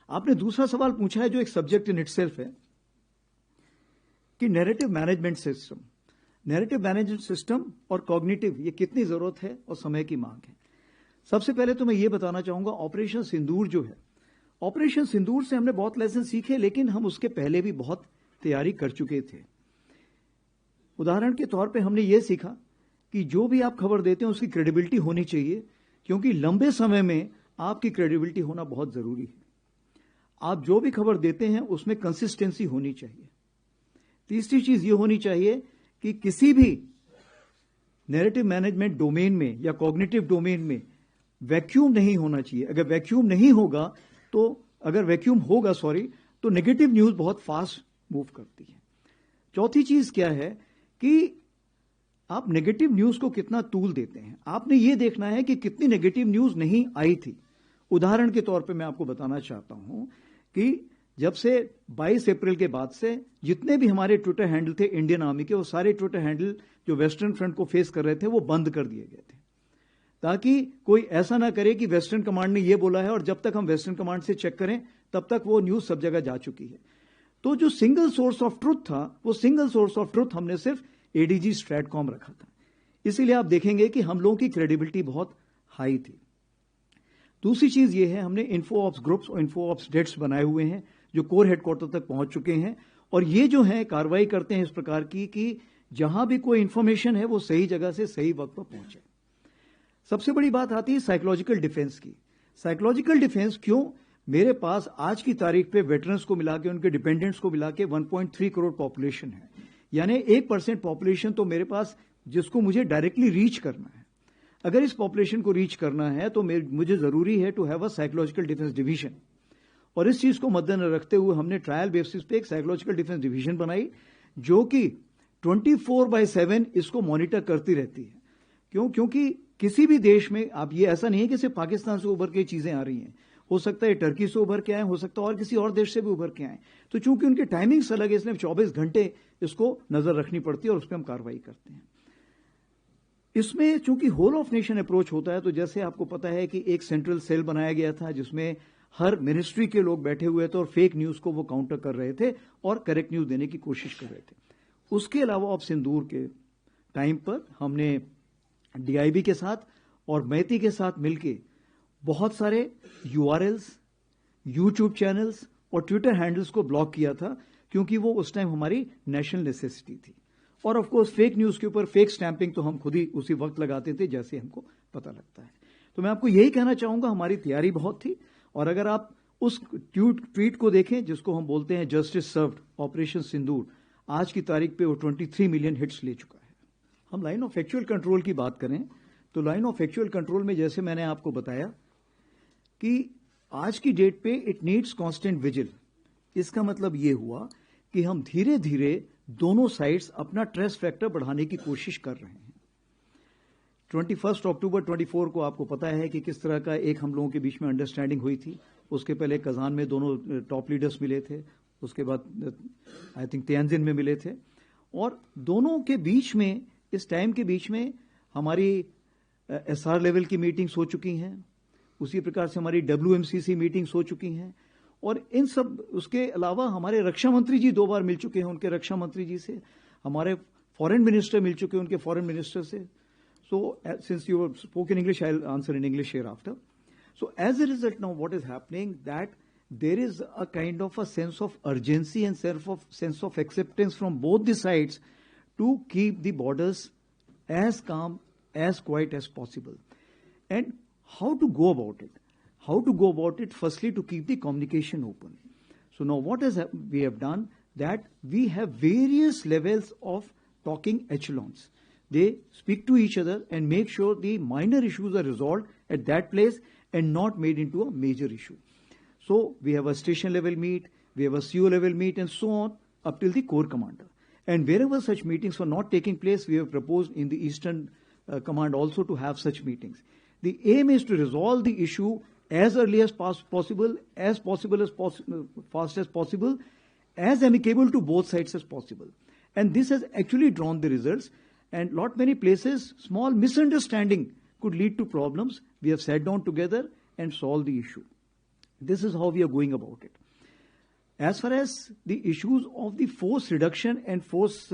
आपने दूसरा सवाल पूछा है जो एक सब्जेक्ट इन इटसेल्फ है कि narrative management system, narrative management system और कॉग्निटिव, ये कितनी जरूरत है और समय की मांग है। सबसे पहले तो मैं ये बताना चाहूंगा ऑपरेशन सिंदूर जो है, ऑपरेशन सिंदूर से हमने बहुत लेसन सीखे, लेकिन हम उसके पहले भी बहुत तैयारी कर चुके थे। उदाहरण के तौर पे हमने ये सीखा कि जो भी आप खबर देते हैं उसकी क्रेडिबिलिटी होनी चाहिए, क्योंकि लंबे समय में आपकी क्रेडिबिलिटी होना बहुत जरूरी है। आप जो भी खबर देते हैं उसमें कंसिस्टेंसी होनी चाहिए। तीसरी चीज ये होनी चाहिए कि किसी भी नैरेटिव मैनेजमेंट डोमेन में या कॉग्निटिव डोमेन में वैक्यूम नहीं होना चाहिए। अगर वैक्यूम नहीं होगा तो नेगेटिव न्यूज बहुत फास्ट मूव करती है। चौथी चीज क्या है कि आप नेगेटिव न्यूज को कितना तूल देते हैं। आपने ये देखना है कि कितनी नेगेटिव न्यूज नहीं आई थी। उदाहरण के तौर पे मैं आपको बताना चाहता हूं कि जब से 22 अप्रैल के बाद से जितने भी हमारे ट्विटर हैंडल थे इंडियन आर्मी के, वो सारे ट्विटर हैंडल जो वेस्टर्न फ्रंट को फेस कर रहे थे वो बंद कर दिए गए थे, ताकि कोई ऐसा ना करे कि वेस्टर्न कमांड ने ये बोला है और जब तक हम वेस्टर्न कमांड से चेक करें तब तक वो न्यूज सब जगह जा चुकी है। तो जो सिंगल सोर्स ऑफ ट्रुथ था, वो सिंगल सोर्स ऑफ ट्रुथ हमने सिर्फ एडीजी स्ट्रैटकॉम रखा था। इसीलिए आप देखेंगे कि हम लोगों की क्रेडिबिलिटी बहुत हाई थी। दूसरी चीज ये है, हमने इन्फो ऑप्स ग्रुप्स और इन्फो ऑप्स डेस्क बनाए हुए हैं जो कोर हेडक्वार्टर तक पहुंच चुके हैं, और ये जो है कार्रवाई करते हैं इस प्रकार की कि जहां भी कोई इंफॉर्मेशन है वो सही जगह से सही वक्त पर पहुंचे। सबसे बड़ी बात आती है साइकोलॉजिकल डिफेंस की। साइकोलॉजिकल डिफेंस क्यों? मेरे पास आज की तारीख पे वेटरन्स को मिला के, उनके डिपेंडेंट्स को मिला के 1.3 करोड़ पॉपुलेशन है, यानी 1% पॉपुलेशन तो मेरे पास, जिसको मुझे डायरेक्टली रीच करना है। अगर इस पॉपुलेशन को रीच करना है तो मुझे जरूरी है to have a psychological defence division, और इस चीज को मद्देनजर रखते हुए हमने ट्रायल बेसिस पे एक साइकोलॉजिकल डिफेंस डिवीजन बनाई जो कि 24/7 इसको मॉनिटर करती रहती है। क्यों? क्योंकि किसी भी देश में, आप ये ऐसा नहीं है कि सिर्फ पाकिस्तान से उभर के चीजें आ रही हैं, हो सकता है टर्की से उभर के आए, हो सकता है और किसी और देश से भी उभर के आए, तो चूंकि उनके टाइमिंग्स अलग है इसलिए 24 घंटे इसको नजर रखनी पड़ती है और उस पर हम कार्रवाई करते हैं। इसमें चूंकि होल ऑफ नेशन अप्रोच होता है, तो जैसे आपको पता है कि एक सेंट्रल सेल बनाया गया था जिसमें हर मिनिस्ट्री के लोग बैठे हुए थे और फेक न्यूज को वो काउंटर कर रहे थे और करेक्ट न्यूज देने की कोशिश कर रहे थे। उसके अलावा अब सिंदूर के टाइम पर हमने डीआईबी के साथ और मैती के साथ मिलके बहुत सारे यूआरएल्स, यूट्यूब चैनल्स और ट्विटर हैंडल्स को ब्लॉक किया था, क्योंकि वो उस टाइम हमारी नेशनल नेसेसिटी थी। और ऑफ कोर्स फेक न्यूज के ऊपर फेक स्टैंपिंग तो हम खुद ही उसी वक्त लगाते थे जैसे हमको पता लगता है। तो मैं आपको यही कहना चाहूंगा, हमारी तैयारी बहुत थी, और अगर आप उस ट्वीट को देखें जिसको हम बोलते हैं जस्टिस सर्व्ड ऑपरेशन सिंदूर, आज की तारीख पे वो 23 मिलियन हिट्स ले चुका है। हम लाइन ऑफ एक्चुअल कंट्रोल की बात करें तो लाइन ऑफ एक्चुअल कंट्रोल में जैसे मैंने आपको बताया कि आज की डेट पे इट नीड्स कांस्टेंट विजिल। इसका मतलब ये हुआ कि हम धीरे धीरे दोनों साइड्स अपना ट्रेस फैक्टर बढ़ाने की कोशिश कर रहे हैं। 21 अक्टूबर 24 को आपको पता है कि किस तरह का एक हम लोगों के बीच में अंडरस्टैंडिंग हुई थी। उसके पहले कजान में दोनों टॉप लीडर्स मिले थे, उसके बाद आई थिंक तियानजिन में मिले थे, और दोनों के बीच में, इस टाइम के बीच में हमारी एसआर लेवल की मीटिंग्स हो चुकी हैं, उसी प्रकार से हमारी WMCC मीटिंग्स हो चुकी हैं, और इन सब, उसके अलावा हमारे रक्षा मंत्री जी 2 बार मिल चुके हैं उनके रक्षा मंत्री जी से, हमारे फॉरेन मिनिस्टर मिल चुके हैं उनके फॉरेन मिनिस्टर से। So, since you spoke in English, I'll answer in English hereafter. So, as a result, now what is happening, that there is a kind of a sense of urgency and sense of acceptance from both the sides to keep the borders as calm, as quiet as possible. And how to go about it? How to go about it? Firstly, to keep the communication open. So now what we have done, that we have various levels of talking echelons. They speak to each other and make sure the minor issues are resolved at that place and not made into a major issue. So we have a station level meet, we have a CO level meet, and so on up till the corps commander. And wherever such meetings were not taking place, we have proposed in the Eastern Command also to have such meetings. The aim is to resolve the issue as early as possible, fast as possible, as amicable to both sides as possible. And this has actually drawn the results. And many places, small misunderstanding could lead to problems. We have sat down together and solved the issue. This is how we are going about it. As far as the issues of the force reduction and force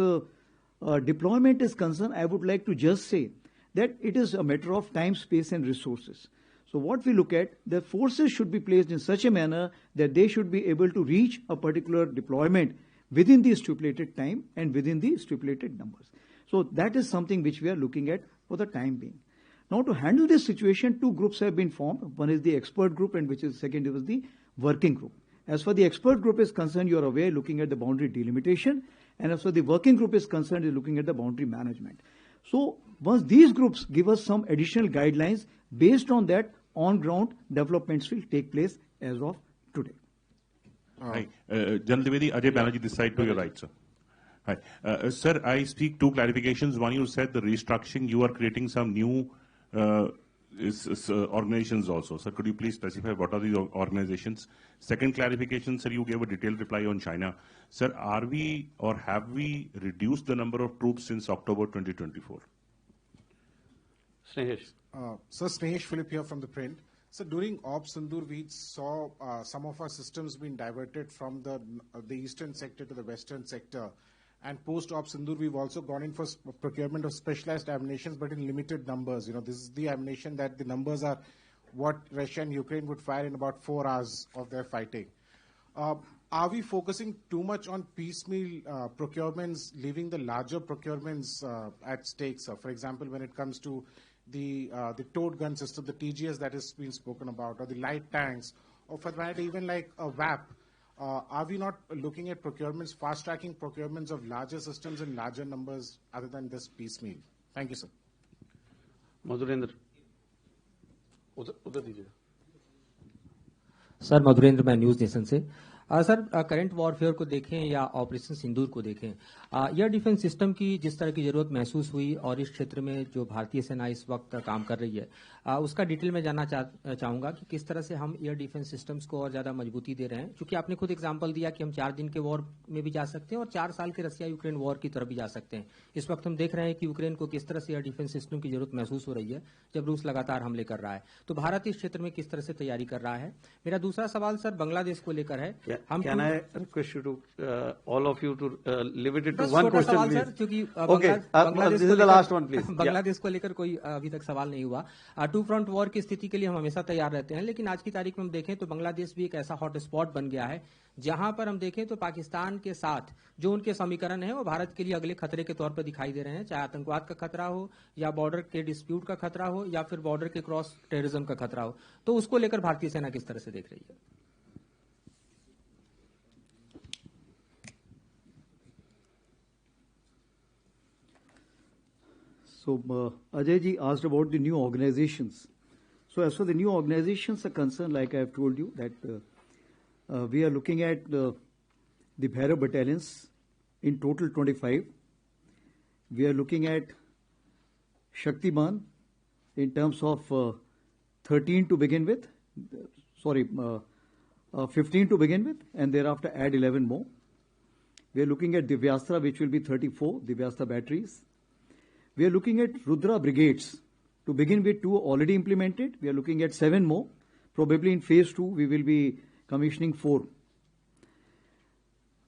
deployment is concerned, I would like to just say that it is a matter of time, space, and resources. So what we look at, the forces should be placed in such a manner that they should be able to reach a particular deployment within the stipulated time and within the stipulated numbers. So that is something which we are looking at for the time being. Now, to handle this situation, two groups have been formed. One is the expert group, and which is second is the working group. As far the expert group is concerned, you are aware, looking at the boundary delimitation, and as far the working group is concerned, is looking at the boundary management. So once these groups give us some additional guidelines, based on that, on-ground developments will take place as of today. Hi, General Trivedi, Ajay Banerjee, this side to your right, sir. Hi, sir. I speak two clarifications. One, you said the restructuring. You are creating some new organizations also. Sir, could you please specify what are these organizations? Second clarification, sir. You gave a detailed reply on China. Sir, are we or have we reduced the number of troops since October 2024? Snehesh. Sir, Snehesh Philip here from the print. So during Op Sindoor, we saw some of our systems being diverted from the eastern sector to the western sector. And post Op Sindoor, we've also gone in for procurement of specialized ammunition, but in limited numbers. You know, this is the ammunition that the numbers are what Russia and Ukraine would fire in about 4 hours of their fighting. Are we focusing too much on piecemeal procurements, leaving the larger procurements at stake, sir? For example, when it comes to the towed gun system, the TGS that has been spoken about, or the light tanks, or for that even like a WAP, are we not looking at procurements, fast-tracking procurements of larger systems in larger numbers other than this piecemeal? Thank you, sir. Madhurendra उधर दीजिए. Sir Madhurendra, मैं news nation से. Sir, current warfare को देखें या operation सिंदूर को देखें, air defence system की जिस तरह की जरूरत महसूस हुई और इस क्षेत्र में जो भारतीय सेना इस वक्त काम कर रही है, उसका डिटेल में जानना चाहूंगा कि किस तरह से हम एयर डिफेंस सिस्टम्स को और ज्यादा मजबूती दे रहे हैं. क्योंकि आपने खुद एग्जांपल दिया कि हम 4 दिन के वॉर में भी जा सकते हैं और 4 साल के रसिया यूक्रेन वॉर की तरफ भी जा सकते हैं. इस वक्त हम देख रहे हैं कि यूक्रेन को किस तरह से एयर डिफेंस सिस्टम की जरूरत महसूस हो रही है जब रूस लगातार हमले कर रहा है. तो भारत इस क्षेत्र में किस तरह से तैयारी कर रहा है. मेरा दूसरा सवाल सर बांग्लादेश को लेकर है. हम Can I request you to all of you to limit it to one question, please? Sir, क्योंकि this is the last one, please. Bangladesh को लेकर कोई अभी तक सवाल नहीं हुआ. 2 फ्रंट वॉर की स्थिति के लिए हम हमेशा तैयार रहते हैं, लेकिन आज की तारीख में हम देखें तो बांग्लादेश भी एक ऐसा हॉट स्पॉट बन गया है जहां पर हम देखें तो पाकिस्तान के साथ जो उनके समीकरण है वो भारत के लिए अगले खतरे के तौर पर दिखाई दे रहे हैं, चाहे आतंकवाद का खतरा हो या बॉर्डर के डिस्प्यूट का खतरा हो या फिर बॉर्डर के क्रॉस टेररिज्म का खतरा हो. तो उसको लेकर भारतीय सेना किस तरह से देख रही है. So Ajay ji asked about the new organizations. So as for the new organizations are concerned, like I have told you, that we are looking at the Bhairav battalions, in total 25. We are looking at Shaktiman in terms of 13 to begin with, 15 to begin with, and thereafter add 11 more. We are looking at Divyastra, which will be 34 Divyastra batteries. We are looking at Rudra brigades. To begin with, 2 already implemented. We are looking at 7 more. Probably in phase 2, we will be commissioning 4.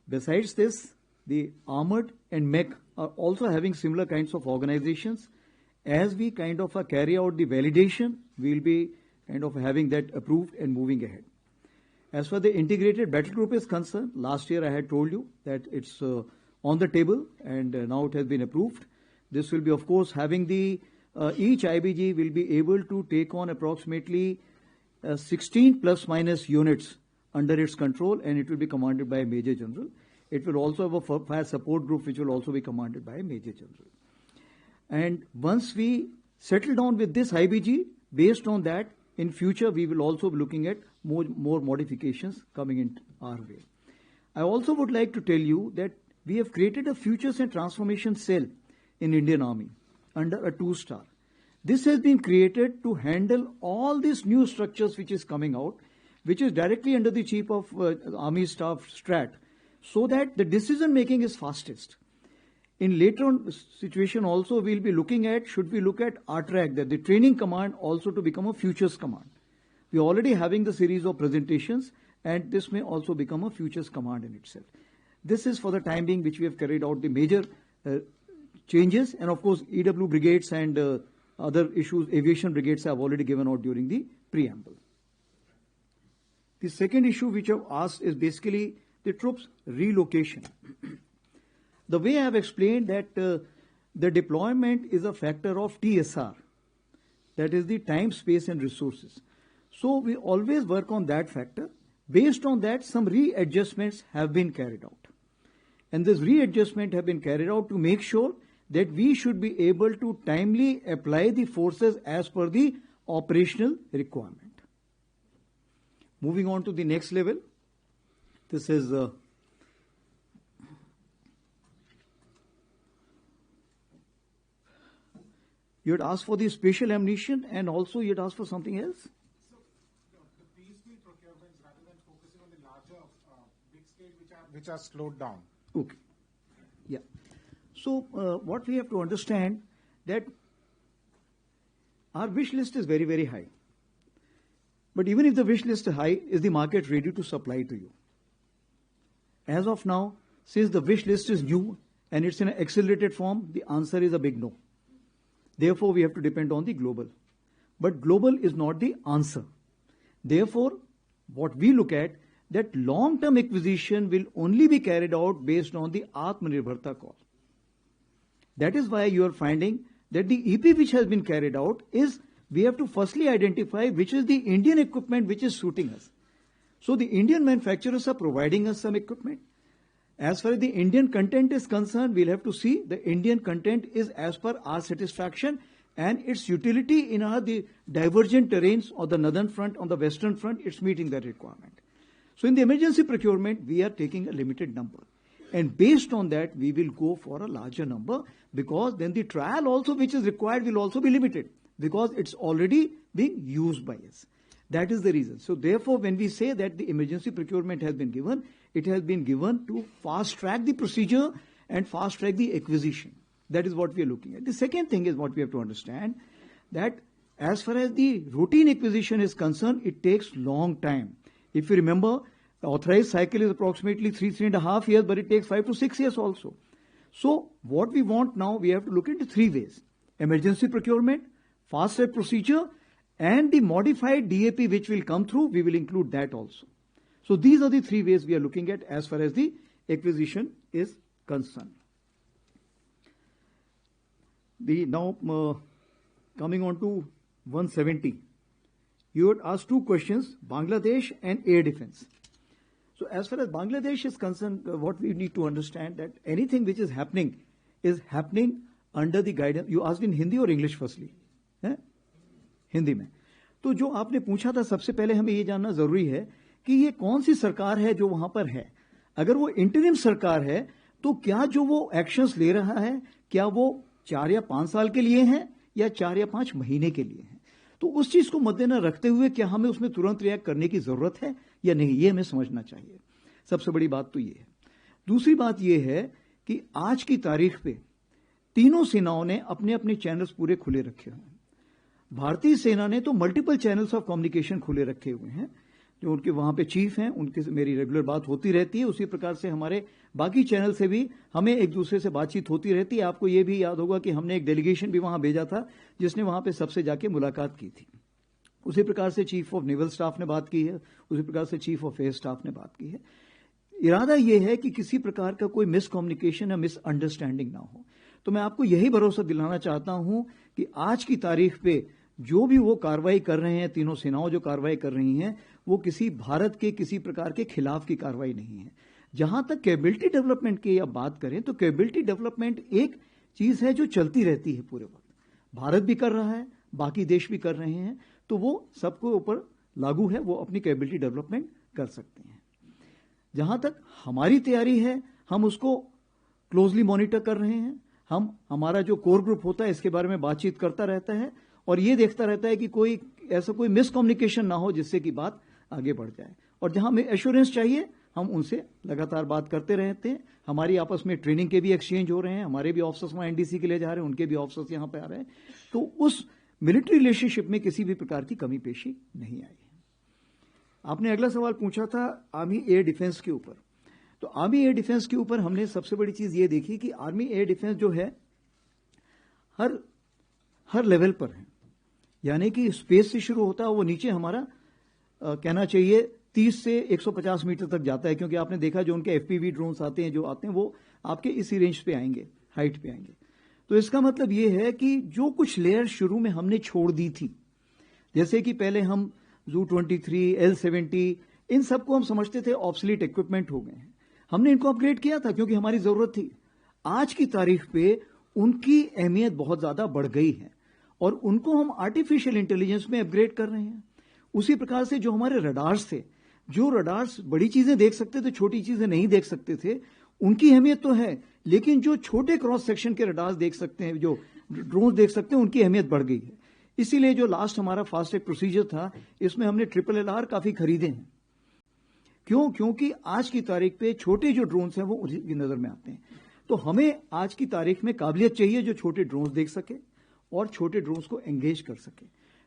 Besides this, the armored and mech are also having similar kinds of organizations. As we kind of carry out the validation, we will be kind of having that approved and moving ahead. As far the integrated battle group is concerned, last year I had told you that it's on the table and now it has been approved. This will be, of course, having the each IBG will be able to take on approximately 16 plus minus units under its control, and it will be commanded by a Major General. It will also have a fire support group which will also be commanded by a Major General. And once we settle down with this IBG, based on that, in future we will also be looking at more modifications coming in our way. I also would like to tell you that we have created a Futures and Transformation Cell in Indian Army under a 2-star. This has been created to handle all these new structures which is coming out, which is directly under the Chief of Army Staff Strat, so that the decision making is fastest. In later on situation also we'll be looking at, should we look at RTRAC, that the training command also to become a futures command. We're already having the series of presentations, and this may also become a futures command in itself. This is for the time being which we have carried out the major changes, and of course EW brigades and other issues, aviation brigades have already given out during the preamble. The second issue which I've asked is basically the troops relocation. The way I have explained that the deployment is a factor of TSR, that is the time, space, and resources. So we always work on that factor. Based on that, some readjustments have been carried out. And this readjustment have been carried out to make sure that we should be able to timely apply the forces as per the operational requirement. Moving on to the next level. This is you had asked for the special ammunition and also you had asked for something else? The piecemeal procurements rather than focusing on the larger big scale which are slowed down. Okay. Yeah. So what we have to understand that our wish list is very, very high. But even if the wish list is high, is the market ready to supply to you? As of now, since the wish list is new and it's in an accelerated form, the answer is a big no. Therefore, we have to depend on the global. But global is not the answer. Therefore, what we look at, that long-term acquisition will only be carried out based on the Atmanirbharta call. That is why you are finding that the EP which has been carried out is, we have to firstly identify which is the Indian equipment which is suiting us. So the Indian manufacturers are providing us some equipment. As far as the Indian content is concerned, we'll have to see the Indian content is as per our satisfaction and its utility in the divergent terrains on the northern front, on the western front, it's meeting that requirement. So in the emergency procurement, we are taking a limited number. And based on that, we will go for a larger number because then the trial also which is required will also be limited because it's already being used by us. That is the reason. So therefore, when we say that the emergency procurement has been given, it has been given to fast track the procedure and fast track the acquisition. That is what we are looking at. The second thing is what we have to understand, that as far as the routine acquisition is concerned, it takes long time. If you remember, the authorized cycle is approximately 3.5 years, but it takes 5 to 6 years also. So what we want now, we have to look into 3 ways. Emergency procurement, fast track procedure, and the modified DAP which will come through, we will include that also. So these are the 3 ways we are looking at as far as the acquisition is concerned. Now coming on to 170. You had asked 2 questions, Bangladesh and air defense. So as far as Bangladesh is concerned, what we need to understand that anything which is happening under the guidance. You asked in Hindi or English firstly? Hindi में. तो जो आपने पूछा था सबसे पहले हमें ये जानना जरूरी है कि ये कौन सी सरकार है जो वहां पर है. अगर वो इंटरिम सरकार है तो क्या जो वो एक्शंस ले रहा है क्या वो 4 या 5 साल के लिए हैं या 4 या 5 महीने के लिए हैं. तो उस चीज को मद्देनजर रखते हुए क्या हमें उसमें तुरंत रिएक्ट करने की जरूरत है या नहीं, ये हमें समझना चाहिए. सबसे बड़ी बात तो ये है. दूसरी बात ये है कि आज की तारीख पे तीनों सेनाओं ने अपने अपने चैनल्स पूरे खुले रखे हुए हैं. भारतीय सेना ने तो मल्टीपल चैनल्स ऑफ कम्युनिकेशन खुले रखे हुए हैं. जो उनके वहां पे चीफ हैं उनके से मेरी रेगुलर बात होती रहती है. उसी प्रकार से हमारे बाकी चैनल से भी हमें एक दूसरे से बातचीत होती रहती है. आपको ये भी याद होगा कि हमने एक डेलीगेशन भी वहां भेजा था जिसने वहां पे सबसे जाके मुलाकात की थी. उसी प्रकार से चीफ ऑफ नेवल स्टाफ ने बात की है, उसी प्रकार से चीफ ऑफ एयर स्टाफ ने बात की है. इरादा यह है कि किसी प्रकार का कोई मिसकम्युनिकेशन या मिसअंडरस्टैंडिंग ना हो. तो मैं आपको यही भरोसा दिलाना चाहता हूं कि आज की तारीख पे जो भी वो कार्रवाई कर रहे हैं, तीनों सेनाओं जो कार्रवाई कर रही हैं, वो किसी भारत के किसी प्रकार के खिलाफ की कार्रवाई नहीं है. जहां तक कैपेबिलिटी डेवलपमेंट की आप बात करें तो कैपेबिलिटी डेवलपमेंट एक चीज है जो चलती रहती है पूरे वक्त. भारत भी कर रहा है, बाकी देश भी कर रहे हैं, तो वो सबको ऊपर लागू है, वो अपनी कैपेबिलिटी डेवलपमेंट कर सकते हैं. जहां तक हमारी तैयारी है, हम उसको क्लोजली मॉनिटर कर रहे हैं. हमारा जो कोर ग्रुप होता है इसके बारे में बातचीत करता रहता है और ये देखता रहता है कि कोई ऐसा कोई मिसकम्युनिकेशन ना हो जिससे कि बात आगे बढ़ जाए. और जहां हमें एश्योरेंस चाहिए हम उनसे लगातार बात करते रहते हैं. हमारी आपस में ट्रेनिंग के भी एक्सचेंज हो रहे हैं. हमारे भी ऑफिसर्स वहां एनडीसी के लिए जा रहे हैं, उनके भी ऑफिसर्स यहां पे आ रहे हैं. तो उस मिलिट्री रिलेशनशिप में किसी भी प्रकार की कमी पेशी नहीं आई है. आपने अगला सवाल पूछा था आर्मी एयर डिफेंस के ऊपर. तो आर्मी एयर डिफेंस के ऊपर हमने सबसे बड़ी चीज ये देखी कि आर्मी एयर डिफेंस जो है हर लेवल पर है. यानी कि स्पेस से शुरू होता है, वो नीचे हमारा कहना चाहिए 30 से 150 मीटर तक जाता है, क्योंकि आपने देखा जो उनके FPV ड्रोन्स आते हैं, जो आते हैं वो आपके इसी रेंज पे आएंगे, हाइट पे आएंगे। तो इसका मतलब ये है कि जो कुछ लेयर शुरू में हमने छोड़ दी थी, जैसे कि पहले हम ZU-23, L-70, इन सबको हम समझते थे ऑब्सलीट इक्विपमेंट हो गए हैं, हमने इनको अपग्रेड किया था क्योंकि हमारी जरूरत थी। आज की तारीख पे उनकी अहमियत बहुत ज्यादा बढ़ गई है और उनको हम आर्टिफिशियल इंटेलिजेंस में अपग्रेड कर रहे हैं। उसी प्रकार से जो हमारे रडार्स थे, जो रडार्स बड़ी चीजें देख सकते थे, छोटी चीजें नहीं देख सकते थे, उनकी अहमियत तो है, लेकिन जो छोटे क्रॉस सेक्शन के रडार्स देख सकते हैं, जो ड्रोन देख सकते हैं, उनकी अहमियत बढ़ गई है। इसीलिए जो लास्ट हमारा फास्ट ट्रैक प्रोसीजर था, इसमें हमने LLR काफी खरीदे हैं। क्यों? क्योंकि आज की तारीख पे छोटे जो ड्रोन्स हैं वो उनकी नजर में आते हैं। तो हमें आज की तारीख में काबिलियत चाहिए जो छोटे ड्रोन्स देख सके और छोटे ड्रोन्स को एंगेज कर सके।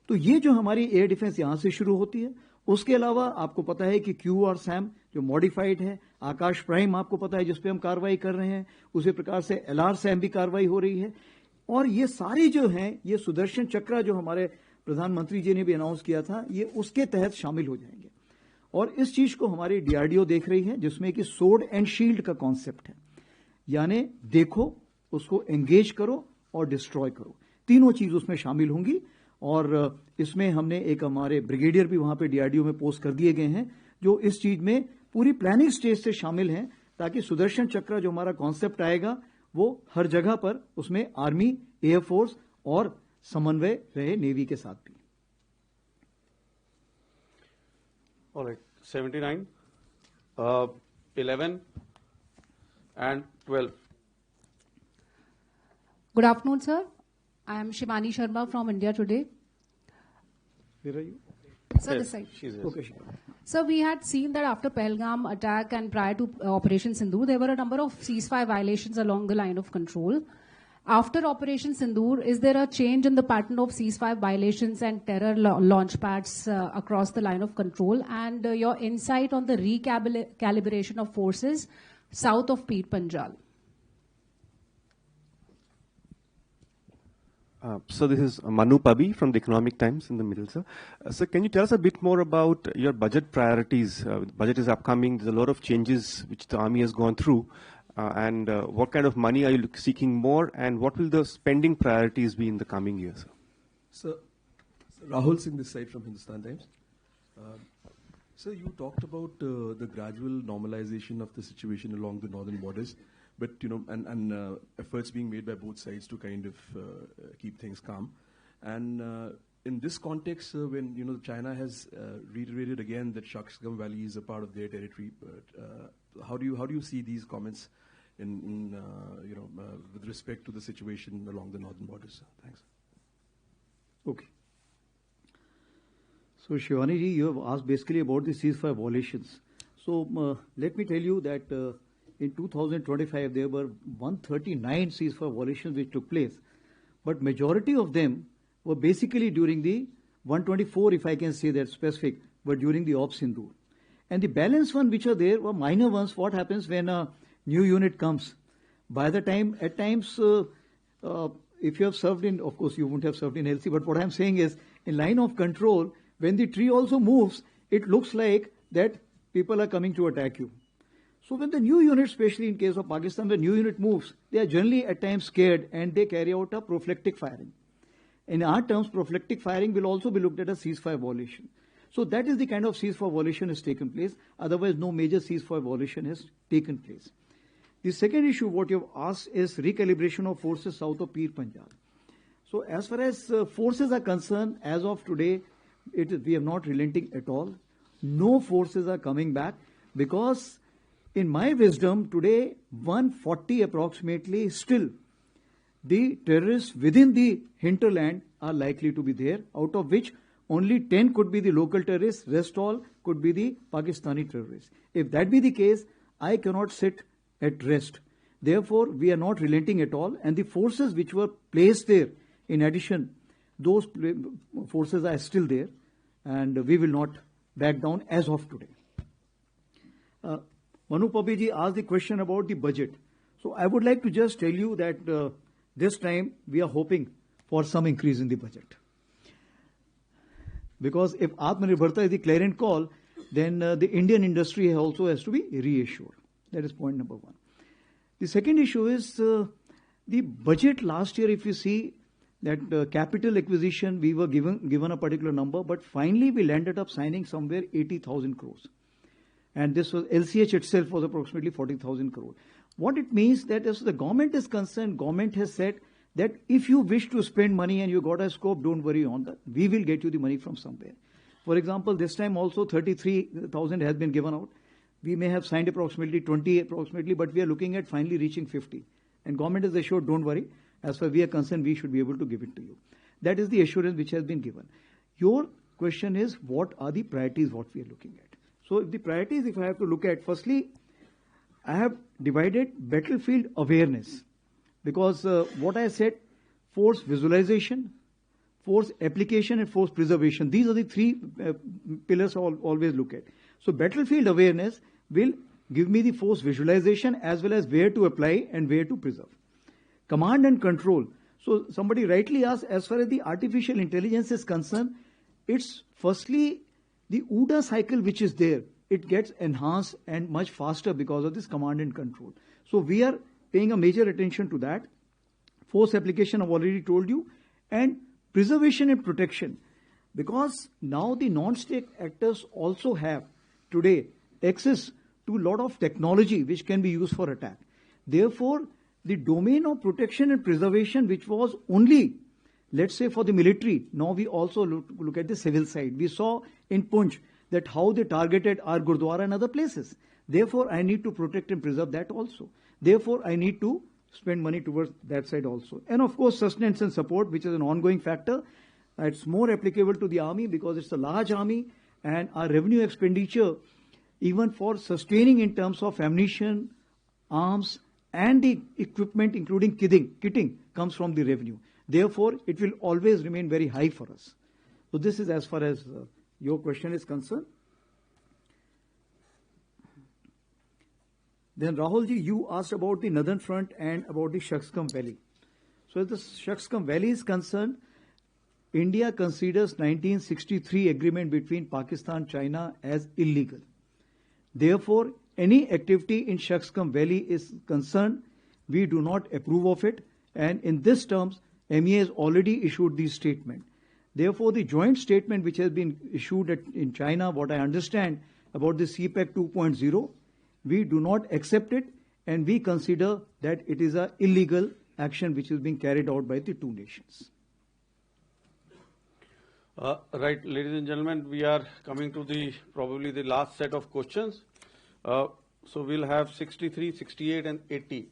तो ये जो हमारी एयर डिफेंस यहां से शुरू होती है। उसके अलावा आपको पता है कि QR-SAM जो मॉडिफाइड है, आकाश प्राइम आपको पता है जिसपे हम कार्रवाई कर रहे हैं, उसी प्रकार से LR-SAM भी कार्रवाई हो रही है। और ये सारे जो हैं, ये सुदर्शन चक्र जो हमारे प्रधानमंत्री जी ने भी अनाउंस किया था, ये उसके तहत शामिल हो जाएंगे। और इस चीज को हमारी DRDO देख रही है, जिसमें कि सोर्ड एंड शील्ड का कॉन्सेप्ट है, यानी देखो, उसको एंगेज करो और डिस्ट्रॉय करो, तीनों चीज उसमें शामिल होंगी। और इसमें हमने एक हमारे ब्रिगेडियर भी वहां पे DRDO में पोस्ट कर दिए गए हैं, जो इस चीज में पूरी प्लानिंग स्टेज से शामिल हैं, ताकि सुदर्शन चक्र जो हमारा कॉन्सेप्ट आएगा वो हर जगह पर उसमें आर्मी, एयरफोर्स और समन्वय रहे नेवी के साथ भी। All right, 79, 11 and 12. Good afternoon, sir. I am Shivani Sharma from India Today. Where are you? Sir, this side. She's Okay, Shivani. Sir, we had seen that after Pahalgam attack and prior to Operation Sindoor, there were a number of ceasefire violations along the line of control. After Operation Sindoor, is there a change in the pattern of ceasefire violations and terror launch pads across the line of control? And your insight on the recalibration of forces south of Peer Panjal? So this is Manu Pabi from the Economic Times in the middle, sir. So can you tell us a bit more about your budget priorities? Budget is upcoming. There's a lot of changes which the army has gone through. And what kind of money are you seeking more, and what will the spending priorities be in the coming years? Sir, Rahul Singh this side from Hindustan Times. Sir, you talked about the gradual normalization of the situation along the northern borders, but and efforts being made by both sides to kind of keep things calm. And in this context, when China has reiterated again that Shaksgam Valley is a part of their territory, but how do you see these comments with respect to the situation along the northern borders? Thanks. Okay. So Shivani ji, you have asked basically about the ceasefire violations. So let me tell you that in 2025 there were 139 ceasefire violations which took place, but majority of them were basically during the 124, if I can say that specific, were during the Op Sindoor. And the balance one which are there were minor ones. What happens when a new unit comes? By the time, at times, if you have served in, of course you won't have served in LC, but what I'm saying is, in line of control, when the tree also moves, it looks like that people are coming to attack you. So when the new unit, especially in case of Pakistan, the new unit moves, they are generally at times scared and they carry out a prophylactic firing. In our terms, prophylactic firing will also be looked at as ceasefire violation. So that is the kind of ceasefire violation has taken place. Otherwise, no major ceasefire violation has taken place. The second issue, what you have asked, is recalibration of forces south of Peer Panjal. So as far as forces are concerned, as of today, we are not relenting at all. No forces are coming back because, in my wisdom, today 140 approximately still the terrorists within the hinterland are likely to be there, out of which only 10 could be the local terrorists, rest all could be the Pakistani terrorists. If that be the case, I cannot sit at rest. Therefore, we are not relenting at all, and the forces which were placed there, in addition, those forces are still there, and we will not back down as of today. Manu Pabi ji asked the question about the budget. So I would like to just tell you that this time we are hoping for some increase in the budget. Because if Atmanirbharta is the clarion call, then the Indian industry also has to be reassured. That is point number one. The second issue is the budget last year. If you see that capital acquisition, we were given a particular number, but finally we landed up signing somewhere 80,000 crores. And this was LCH itself was approximately 40,000 crore. What it means that as the government is concerned, government has said that if you wish to spend money and you got a scope, don't worry on that. We will get you the money from somewhere. For example, this time also 33,000 has been given out. We may have signed approximately 20 approximately, but we are looking at finally reaching 50. And government is assured, don't worry. As far as we are concerned, we should be able to give it to you. That is the assurance which has been given. Your question is, what are the priorities what we are looking at? So if the priorities, if I have to look at, firstly, I have divided battlefield awareness. Because what I said, force visualization, force application and force preservation. These are the three pillars I always look at. So battlefield awareness will give me the force visualization as well as where to apply and where to preserve. Command and control. So somebody rightly asked, as far as the artificial intelligence is concerned, it's firstly the OODA cycle which is there. It gets enhanced and much faster because of this command and control. So we are paying a major attention to that. Force application I've already told you. And preservation and protection. Because now the non-state actors also have today access to a lot of technology which can be used for attack. Therefore, the domain of protection and preservation, which was only, let's say, for the military, now we also look at the civil side. We saw in Punch that how they targeted our Gurdwara and other places. Therefore, I need to protect and preserve that also. Therefore, I need to spend money towards that side also. And of course, sustenance and support, which is an ongoing factor. It's more applicable to the army because it's a large army, and our revenue expenditure, even for sustaining in terms of ammunition, arms, and the equipment, including kitting, comes from the revenue. Therefore, it will always remain very high for us. So this is as far as your question is concerned. Then Rahulji, you asked about the Northern Front and about the Shaksgam Valley. So as the Shaksgam Valley is concerned, India considers 1963 agreement between Pakistan and China as illegal. Therefore, any activity in Shaksgam Valley is concerned, we do not approve of it. And in this terms, MEA has already issued the statement. Therefore, the joint statement which has been issued in China, what I understand about the CPEC 2.0, we do not accept it, and we consider that it is an illegal action which is being carried out by the two nations. Right, ladies and gentlemen, we are coming to probably the last set of questions. So we'll have 63, 68, and 80.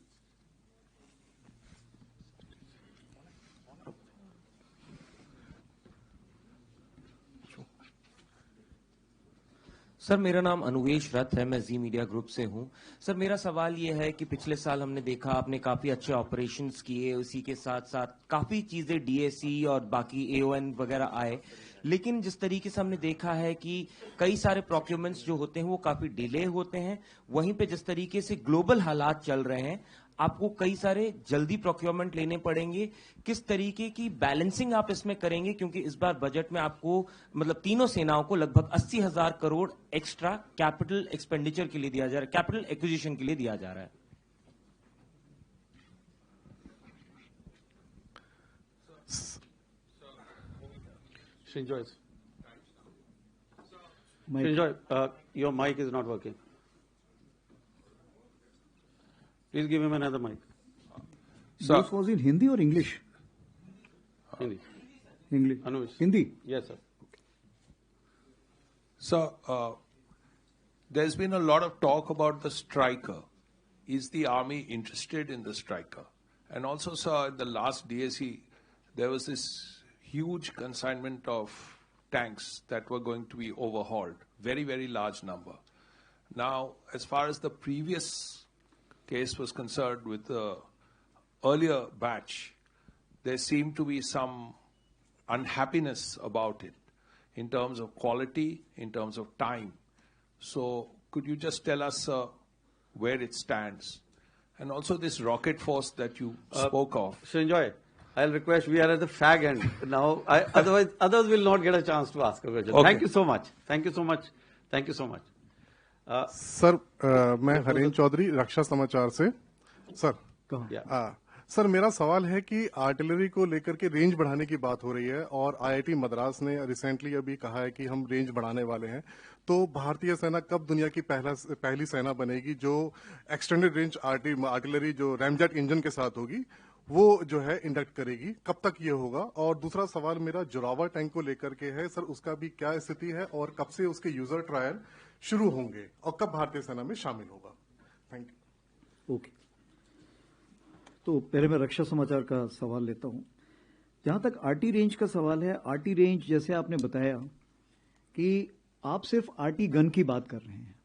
Sir मेरा नाम अनुवेश रथ है, मैं जी media group से हूं। Sir मेरा सवाल ये है कि पिछले साल हमने देखा आपने काफी अच्छे ऑपरेशंस किए, उसी के साथ साथ काफी चीजें डीएसी और बाकी एओएन वगैरह आए, लेकिन जिस तरीके से हमने देखा है कि कई सारे प्रोक्योरमेंट्स जो होते हैं वो काफी डिले होते हैं। वहीं पे जिस तरीके से ग्लोबल हालात चल रहे हैं, आपको कई सारे जल्दी प्रोक्योरमेंट लेने पड़ेंगे। किस तरीके की बैलेंसिंग आप इसमें करेंगे, क्योंकि इस बार बजट में आपको मतलब तीनों सेनाओं को लगभग 80,000 करोड़ एक्स्ट्रा कैपिटल एक्सपेंडिचर के लिए दिया जा रहा है, कैपिटल एक्विजिशन के लिए दिया जा रहा है। Srinjoy, your mic is not working. Please give him another mic. This was in Hindi or English? Hindi. English. Anush. Hindi? Yes, sir. So, there's been a lot of talk about the Striker. Is the Army interested in the Striker? And also, sir, in the last DSE, there was this huge consignment of tanks that were going to be overhauled. Very, very large number. Now, as far as the previous case was concerned with the earlier batch, there seemed to be some unhappiness about it in terms of quality, in terms of time. So could you just tell us where it stands? And also this rocket force that you spoke of. Srinjoy, I'll request, we are at the fag end now. Otherwise, others will not get a chance to ask a question. Okay. Thank you so much. Thank you so much. Thank you so much. Sir मैं हरेन चौधरी रक्षा समाचार से। Sir sir मेरा सवाल है कि artillery को लेकर के रेंज बढ़ाने की बात हो रही है और आईआईटी मद्रास ने रिसेंटली अभी कहा है कि हम रेंज बढ़ाने वाले हैं, तो भारतीय सेना कब दुनिया की पहली सेना बनेगी जो एक्सटेंडेड रेंज आर्टिलरी जो रैमजेट इंजन के साथ होगी वो जो है इंडक्ट करेगी, कब तक ये होगा? और दूसरा सवाल मेरा जोरावर टैंक को लेकर के है सर, उसका भी क्या स्थिति है और कब से उसके यूजर ट्रायल शुरू होंगे और कब भारतीय सेना में शामिल होगा? Thank you. ओके, तो पहले मैं रक्षा समाचार का सवाल लेता हूं। जहां तक आरटी रेंज का सवाल है, आरटी रेंज जैसे आपने बताया कि आप सिर्फ आरटी गन की बात कर रहे हैं,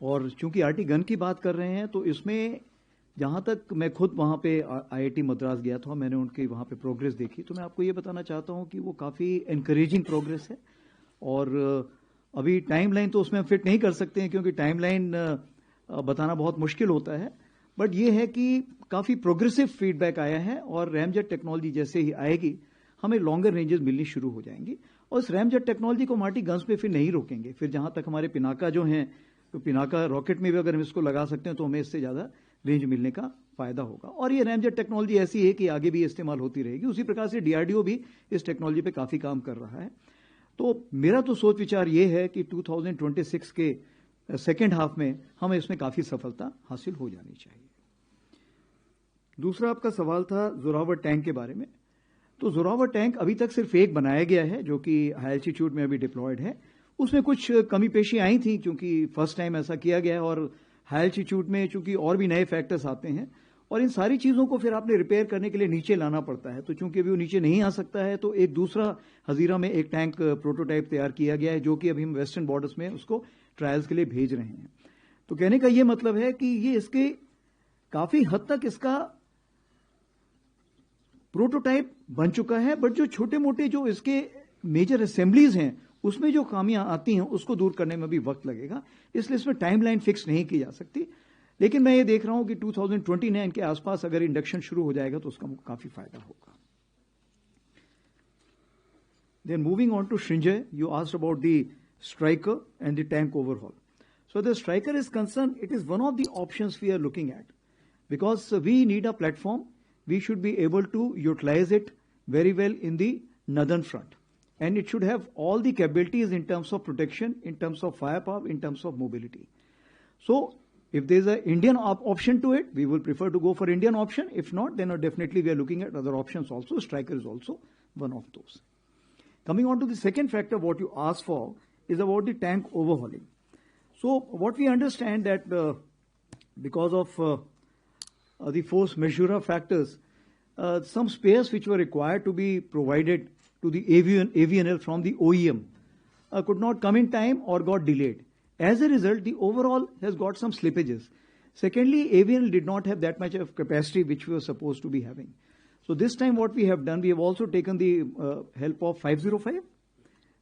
और चूंकि आरटी गन की बात कर रहे हैं तो इसमें जहां तक मैं खुद वहां पे आईआईटी मद्रास गया था, मैंने उनकी वहां पे प्रोग्रेस देखी, तो मैं आपको ये बताना चाहता हूं कि वो काफी एनकरेजिंग प्रोग्रेस है। और अभी टाइमलाइन तो उसमें हम फिट नहीं कर सकते हैं क्योंकि टाइमलाइन बताना बहुत मुश्किल होता है, बट ये है कि काफी प्रोग्रेसिव फीडबैक आया है और रैमजेट टेक्नोलॉजी जैसे ही आएगी हमें लॉन्गर रेंजेस मिलनी शुरू हो जाएंगी। और इस रैमजेट टेक्नोलॉजी को मार्टी गन्स पे फिर नहीं रोकेंगे। फिर जहां तक हमारे पिनाका जो हैं, तो पिनाका रॉकेट में भी अगर हम इसको लगा सकते हैं तो हमें इससे ज्यादा रेंज मिलने का फायदा होगा। और ये रैमजेट टेक्नोलॉजी ऐसी है कि आगे भी इस्तेमाल होती रहेगी। उसी प्रकार से डीआरडीओ भी इस टेक्नोलॉजी पे काफी काम कर रहा है। तो मेरा तो सोच विचार ये है कि 2026 के सेकेंड हाफ में हमें इसमें काफी सफलता हासिल हो जानी चाहिए। दूसरा आपका सवाल था जोरावर टैंक के बारे में। तो जोरावर टैंक अभी तक सिर्फ एक बनाया गया है जो कि हाई एल्टीट्यूड में अभी डिप्लॉयड है। उसमें कुछ कमी पेशी आई थी क्योंकि फर्स्ट टाइम ऐसा किया गया है, और हाई एल्टीट्यूड में चूंकि और भी नए फैक्टर्स आते हैं और इन सारी चीजों को फिर आपने रिपेयर करने के लिए नीचे लाना पड़ता है। तो चूंकि अभी वो नीचे नहीं आ सकता है तो एक दूसरा हजीरा में एक टैंक प्रोटोटाइप तैयार किया गया है जो कि अभी हम वेस्टर्न बॉर्डर्स में उसको ट्रायल्स के लिए भेज रहे हैं। तो कहने का ये मतलब है कि ये इसके काफी हद तक इसका प्रोटोटाइप बन चुका है, बट जो छोटे मोटे जो इसके मेजर असेंबलीज हैं उसमें जो खामियां आती हैं उसको दूर करने में भी वक्त लगेगा, इसलिए इसमें टाइमलाइन फिक्स नहीं की जा सकती। लेकिन मैं ये देख रहा हूं कि 2029 के आसपास अगर इंडक्शन शुरू हो जाएगा तो उसका काफी फायदा होगा। Then moving on to Shrinjay, you asked about the striker and the tank overhaul. So the striker is concerned, it is one of the options we are looking at because we need a platform. We should be able to utilize it very well in the northern front, and it should have all the capabilities in terms of protection, in terms of firepower, in terms of mobility. So if there is an Indian option to it, we will prefer to go for Indian option. If not, then definitely we are looking at other options also. Striker is also one of those. Coming on to the second factor, what you asked for is about the tank overhauling. So what we understand that because of the force majeure factors, some spares which were required to be provided to the AVNL from the OEM could not come in time or got delayed. As a result, the overall has got some slippages. Secondly, AVNL did not have that much of capacity which we were supposed to be having. So this time what we have done, we have also taken the help of 505,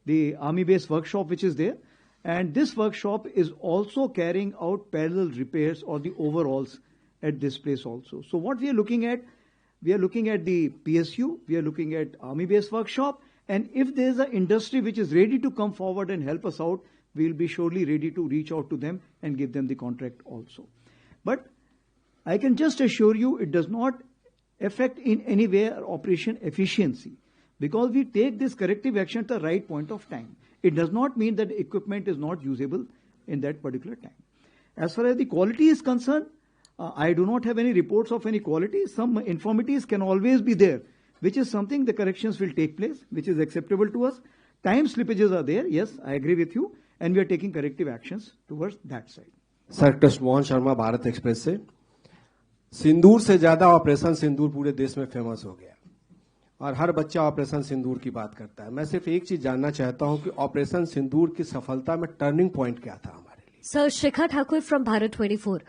the army-based workshop which is there. And this workshop is also carrying out parallel repairs or the overhauls at this place also. So what we are looking at the PSU, we are looking at army-based workshop, and if there is an industry which is ready to come forward and help us out, we will be surely ready to reach out to them and give them the contract also. But I can just assure you it does not affect in any way our operation efficiency, because we take this corrective action at the right point of time. It does not mean that the equipment is not usable in that particular time. As far as the quality is concerned, I do not have any reports of any quality. Some infirmities can always be there, which is something the corrections will take place, which is acceptable to us. Time slippages are there, yes, I agree with you, and we are taking corrective actions towards that side. Sir, Krishna Mohan Sharma, Bharat express से। सिंदूर से ज्यादा operation सिंदूर पूरे देश में famous हो गया और हर बच्चा ऑपरेशन सिंदूर की बात करता है। मैं सिर्फ एक चीज जानना चाहता हूं कि ऑपरेशन सिंदूर की सफलता में टर्निंग पॉइंट क्या था हमारे लिए? Sir, Shikha Thakur from Bharat 24।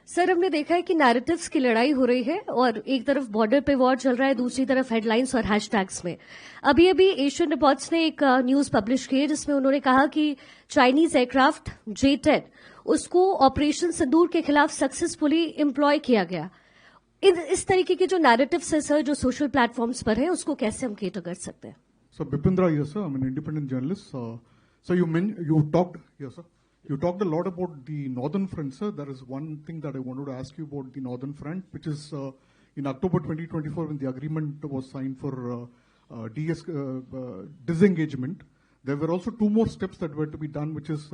Sir, हमने देखा है कि नैरेटिव्स की लड़ाई हो रही है और एक तरफ बॉर्डर पे वॉर चल रहा है, दूसरी तरफ हेडलाइंस और हैशटैग्स में। अभी अभी एशियन रिपोर्ट्स ने एक न्यूज पब्लिश की है जिसमें उन्होंने कहा कि चाइनीज एयरक्राफ्ट J-10 उसको ऑपरेशन सिंदूर के खिलाफ सक्सेसफुली एम्प्लॉय किया गया। इस तरीके के जो नैरेटिव्स है सर, जो सोशल प्लेटफॉर्म्स पर है, उसको कैसे हम केटर कर सकते हैं? So Bipindra here, sir. I'm an independent journalist. So you talked, yes, sir. You talked a lot about the northern front, sir. There is one thing that I wanted to ask you about the northern front, which is in October 2024, when the agreement was signed for disengagement. There were also two more steps that were to be done, which is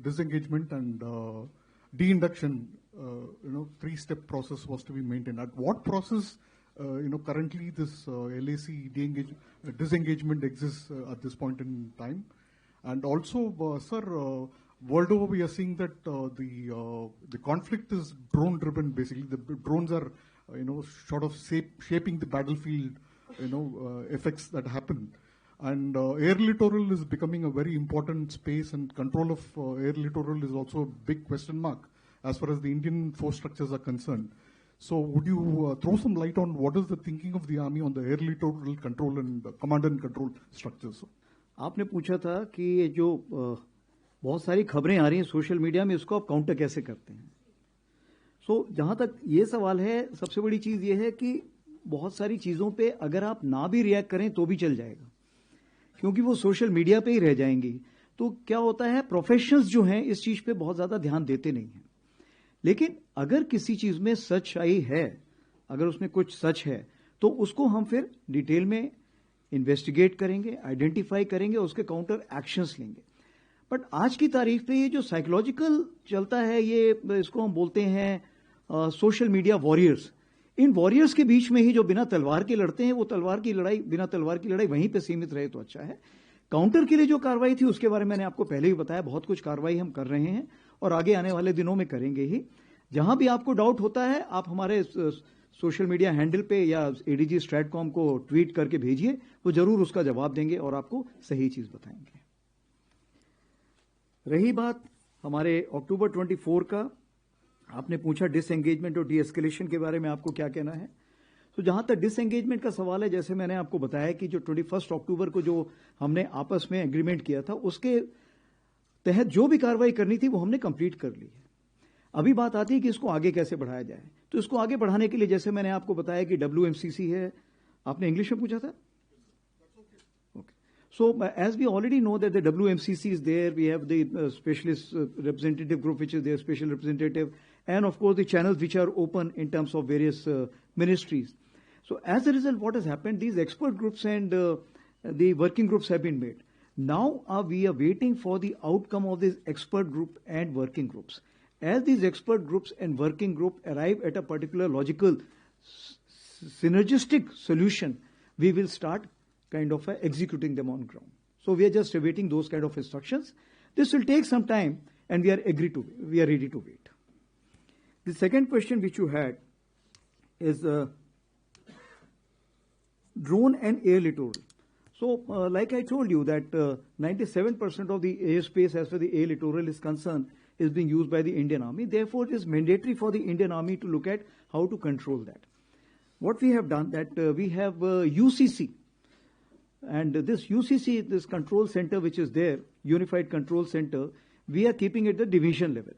disengagement and de-induction. Three-step process was to be maintained. At what process? Currently this LAC disengagement exists at this point in time. And also, sir, world over we are seeing that the conflict is drone-driven. Basically, the drones are, sort of shaping the battlefield, effects that happen. And air littoral is becoming a very important space, and control of air littoral is also a big question mark as far as the Indian force structures are concerned. So would you throw some light on what is the thinking of the army on the air littoral control and command and control structures? आपने पूछा था कि ये जो बहुत सारी खबरें आ रही हैं सोशल मीडिया में, इसको आप काउंटर कैसे करते हैं। जहां तक ये सवाल है, सबसे बड़ी चीज ये है कि बहुत सारी चीजों पे अगर आप ना भी रिएक्ट करें तो भी चल जाएगा, क्योंकि वो सोशल मीडिया पे ही रह जाएंगी। तो क्या होता है, प्रोफेशनल्स जो हैं इस चीज पे बहुत ज्यादा ध्यान देते नहीं हैं। लेकिन अगर किसी चीज में सच्चाई है, अगर उसमें कुछ सच है, तो उसको हम फिर डिटेल में इन्वेस्टिगेट करेंगे, आइडेंटिफाई करेंगे, उसके काउंटर एक्शंस लेंगे। बट आज की तारीख पे ये जो साइकोलॉजिकल चलता है, ये इसको हम बोलते हैं सोशल मीडिया वॉरियर्स। इन वॉरियर्स के बीच में ही जो बिना तलवार के लड़ते हैं, वो बिना तलवार की लड़ाई वहीं पे सीमित रहे तो अच्छा है। काउंटर के लिए जो कार्रवाई थी उसके बारे में मैंने आपको पहले ही बताया, बहुत कुछ कार्रवाई हम कर रहे हैं और आगे आने वाले दिनों में करेंगे ही। जहां भी आपको डाउट होता है, आप हमारे सोशल मीडिया हैंडल पे या एडीजी स्ट्रैटकॉम को ट्वीट करके भेजिए, वो जरूर उसका जवाब देंगे और आपको सही चीज बताएंगे। रही बात हमारे अक्टूबर 24 का, आपने पूछा डिसएंगेजमेंट और डीएस्केलेशन के बारे में आपको क्या कहना है। तो जहां तक डिसएंगेजमेंट का सवाल है, जैसे मैंने आपको बताया कि जो 21 अक्टूबर को जो हमने आपस में एग्रीमेंट किया था, उसके तहत जो भी कार्रवाई करनी थी वो हमने कंप्लीट कर ली है। अभी बात आती है कि इसको आगे कैसे बढ़ाया जाए। तो इसको आगे बढ़ाने के लिए जैसे मैंने आपको बताया कि WMCC है, आपने इंग्लिश में पूछा था। So as we already know that the WMCC is there, we have the specialist representative group which is their special representative, and of course the channels which are open in terms of various ministries. So as a result, what has happened, these expert groups and the working groups have been made. Now we are waiting for the outcome of this expert group and working groups. As these expert groups and working group arrive at a particular logical synergistic solution, we will start kind of executing them on ground. So we are just awaiting those kind of instructions. This will take some time, and we are ready to wait. The second question which you had is drone and air littoral. So like I told you that 97% of the airspace as far as the air littoral is concerned is being used by the Indian Army. Therefore, it is mandatory for the Indian Army to look at how to control that. What we have done, that we have UCC, and this UCC, this control center which is there, Unified Control Center, we are keeping at the division level.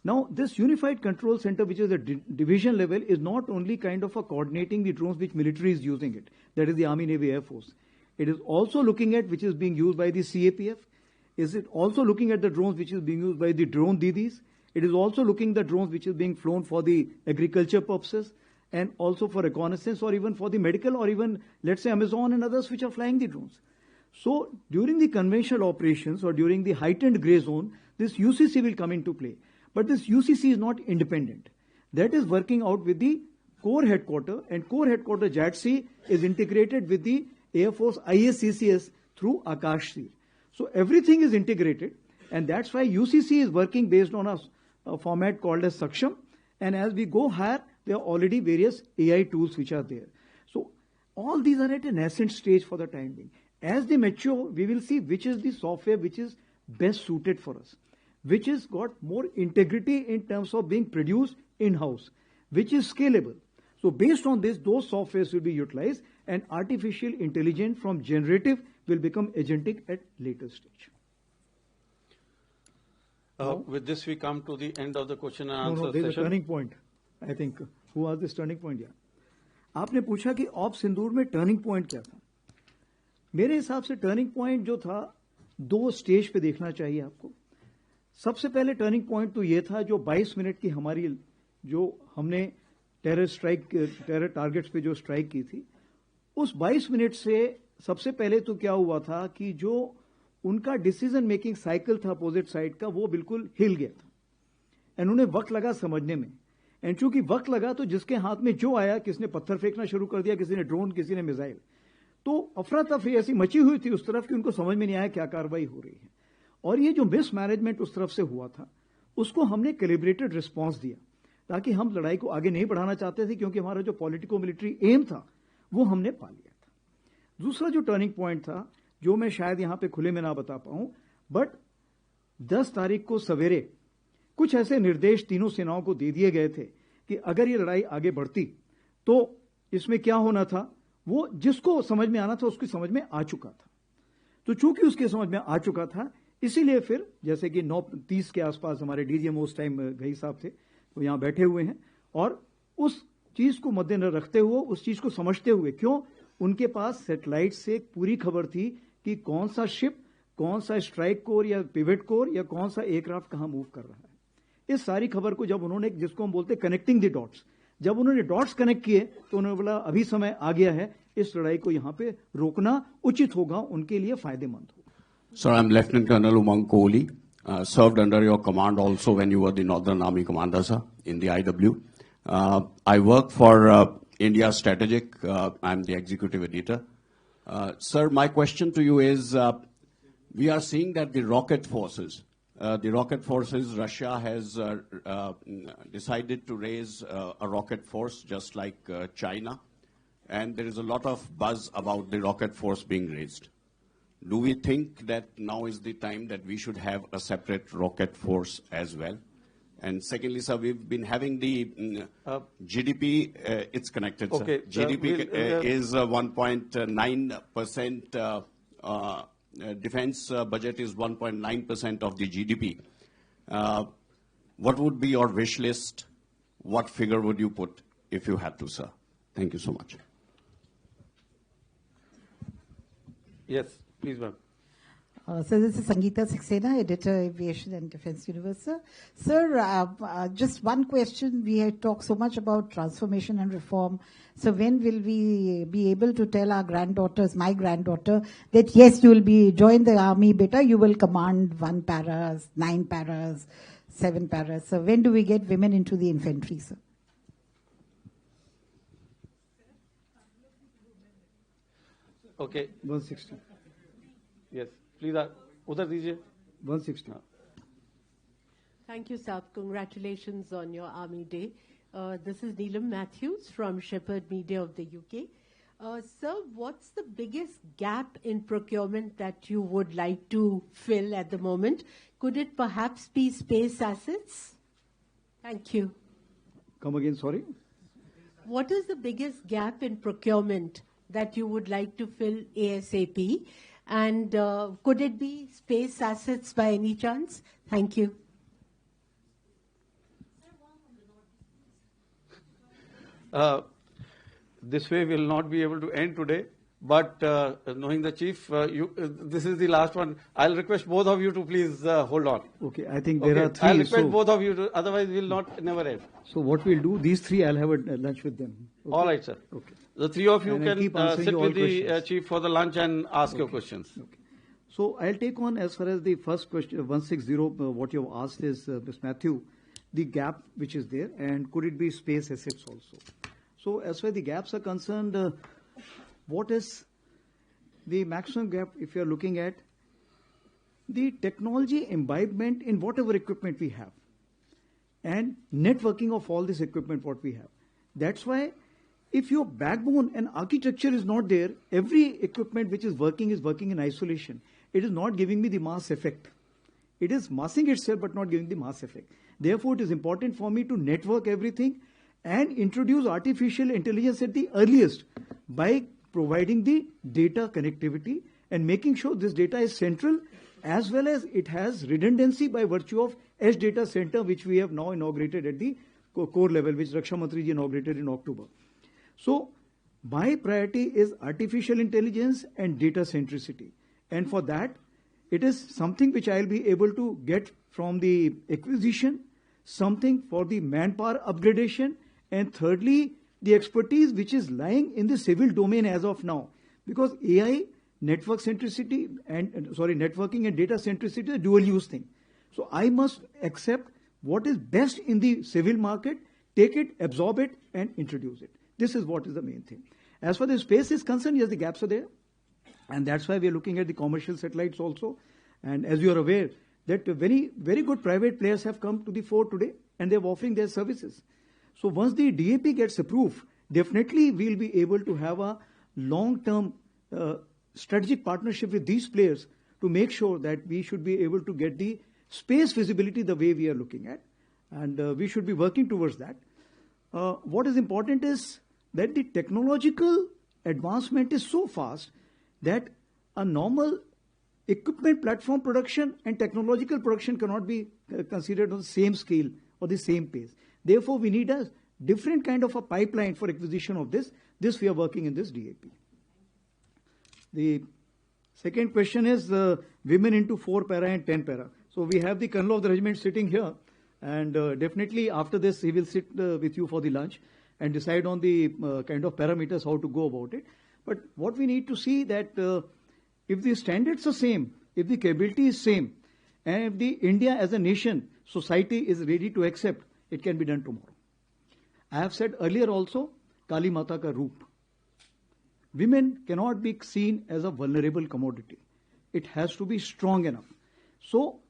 Now, this Unified Control Center, which is a division level, is not only kind of coordinating the drones which military is using it, that is the Army, Navy, Air Force. It is also looking at which is being used by the CAPF. Is it also looking at the drones which is being used by the drone Didis? It is also looking at the drones which is being flown for the agriculture purposes, and also for reconnaissance, or even for the medical, or even, let's say, Amazon and others which are flying the drones. So during the conventional operations or during the heightened gray zone, this UCC will come into play. But this UCC is not independent. That is working out with the core headquarters, and core headquarters JATC is integrated with the Air Force ISCCS through Akashseer. So everything is integrated, and that's why UCC is working based on a format called as Saksham. And as we go higher, there are already various AI tools which are there. So all these are at a nascent stage for the time being. As they mature, we will see which is the software which is best suited for us, which has got more integrity in terms of being produced in-house, which is scalable. So based on this, those softwares will be utilized, and artificial intelligence from generative will become agentic at later stage. With this, we come to the end of the question and answer No, there's session. a turning point. I think who was this turning point? Yeah. आपने पूछा कि op सिंदूर में turning point क्या था। मेरे हिसाब से turning point जो था दो स्टेज पे देखना चाहिए आपको। सबसे पहले टर्निंग पॉइंट तो ये था जो 22 मिनट की हमारी जो हमने टेरर टारगेट्स पे जो स्ट्राइक की थी, उस 22 मिनट से सबसे पहले तो क्या हुआ था कि जो उनका डिसीजन मेकिंग साइकिल था अपोजिट साइड का, वो बिल्कुल हिल गया था एंड उन्हें वक्त लगा समझने में। एंड चूंकि वक्त लगा तो जिसके हाथ में जो आया, किसने पत्थर फेंकना शुरू कर दिया, किसी ने ड्रोन, किसी ने मिसाइल, तो अफरा तफरी ऐसी मची हुई थी उस तरफ कि उनको समझ में नहीं आया क्या कार्रवाई हो रही है। और ये जो मिसमैनेजमेंट उस तरफ से हुआ था, उसको हमने कैलिब्रेटेड रिस्पॉन्स दिया, ताकि हम लड़ाई को आगे नहीं बढ़ाना चाहते थे, क्योंकि हमारा जो पॉलिटिको मिलिट्री एम था वो हमने पा लिया था। दूसरा जो टर्निंग पॉइंट था, जो मैं शायद यहां पे खुले में ना बता पाऊं, बट 10 तारीख को सवेरे कुछ ऐसे निर्देश तीनों सेनाओं को दे दिए गए थे कि अगर ये लड़ाई आगे बढ़ती तो इसमें क्या होना था, वो जिसको समझ में आना था उसकी समझ में आ चुका था। तो चूंकि उसके समझ में आ चुका था, इसीलिए फिर जैसे कि 9:30 के आसपास हमारे डीजीएम उस टाइम घई साहब थे, वो यहां बैठे हुए हैं, और उस चीज को मद्देनजर रखते हुए, उस चीज को समझते हुए, क्यों उनके पास सैटेलाइट से एक पूरी खबर थी कि कौन सा शिप, कौन सा स्ट्राइक कोर या पिवेट कोर या कौन सा एयरक्राफ्ट कहां मूव कर रहा है। इस सारी खबर को जब उन्होंने, जिसको हम बोलते कनेक्टिंग द डॉट्स, जब उन्होंने डॉट्स कनेक्ट किए तो उन्होंने बोला अभी समय आ गया है, इस लड़ाई को यहां पे रोकना उचित होगा, उनके लिए फायदेमंद होगा। Sir, I'm Lieutenant Colonel Umang Kohli. Served under your command also when you were the Northern Army Commander, sir, in the IW. I work for India Strategic. I'm the executive editor. Sir, my question to you is, we are seeing that the rocket forces, Russia has decided to raise a rocket force just like China, and there is a lot of buzz about the rocket force being raised. Do we think that now is the time that we should have a separate rocket force as well? And secondly, sir, we've been having the GDP, it's connected, okay, sir. GDP is 1.9%, defense budget is 1.9% of the GDP. What would be your wish list? What figure would you put if you had to, sir? Thank you so much. Yes. Please, ma'am. So this is Sangeeta Saxena, editor, Aviation and Defense Universe. Sir, just one question. We had talked so much about transformation and reform. So when will we be able to tell our granddaughters, my granddaughter, that yes, you will be join the army, beta, you will command 1 paras, 9 paras, 7 paras. So when do we get women into the infantry, sir? Okay. 160. Yes, please, udhar dijiye. 160. Thank you, sir. Congratulations on your Army Day. This is Neelam Matthews from Shepherd Media of the UK. Sir, what's the biggest gap in procurement that you would like to fill at the moment? Could it perhaps be space assets? Thank you. Come again, sorry? What is the biggest gap in procurement that you would like to fill ASAP? And could it be space assets by any chance? Thank you. This way we will not be able to end today, but knowing the chief, this is the last one. I'll request both of you to please hold on. Okay, I think there are 3. I'll request both of you to, otherwise we'll never end. So what we'll do, these 3 I'll have a lunch with them. Okay? All right, sir. Okay. The 3 of you And I'll keep can answering sit all with the questions. chief for the lunch and ask your questions. Okay. So I'll take on as far as the first question, 160, what you have asked is, Ms. Matthew, the gap which is there, and could it be space assets also? So as far as the gaps are concerned, what is the maximum gap if you are looking at the technology imbibement in whatever equipment we have and networking of all this equipment what we have. That's why if your backbone and architecture is not there, every equipment which is working in isolation. It is not giving me the mass effect. It is massing itself but not giving the mass effect. Therefore, it is important for me to network everything and introduce artificial intelligence at the earliest by providing the data connectivity and making sure this data is central as well as it has redundancy by virtue of Edge Data Center, which we have now inaugurated at the core level, which Raksha Mantri ji inaugurated in October. So my priority is artificial intelligence and data centricity. And for that, It is something which I'll be able to get from the acquisition, something for the manpower upgradation, and thirdly, the expertise which is lying in the civil domain as of now. Because AI, networking and data centricity is a dual use thing. So I must accept what is best in the civil market, take it, absorb it, and introduce it. This is what is the main thing. As far as space is concerned, yes, the gaps are there. And that's why we are looking at the commercial satellites also. And as you are aware, that very, very good private players have come to the fore today, and they're offering their services. So once the DAP gets approved, definitely we'll be able to have a long-term strategic partnership with these players to make sure that we should be able to get the space visibility the way we are looking at. And we should be working towards that. What is important is that the technological advancement is so fast that a normal equipment platform production and technological production cannot be considered on the same scale or the same pace. Therefore, we need a different kind of a pipeline for acquisition of this. This we are working in this DAP. The second question is women into 4 para and 10 para. So we have the Colonel of the regiment sitting here, and definitely after this he will sit with you for the lunch and decide on the kind of parameters how to go about it. But what we need to see that if the standards are same, if the capability is same, and if the India as a nation, society is ready to accept, it can be done tomorrow. I have said earlier also, Kali Mata ka roop. Women cannot be seen as a vulnerable commodity. It has to be strong enough. So,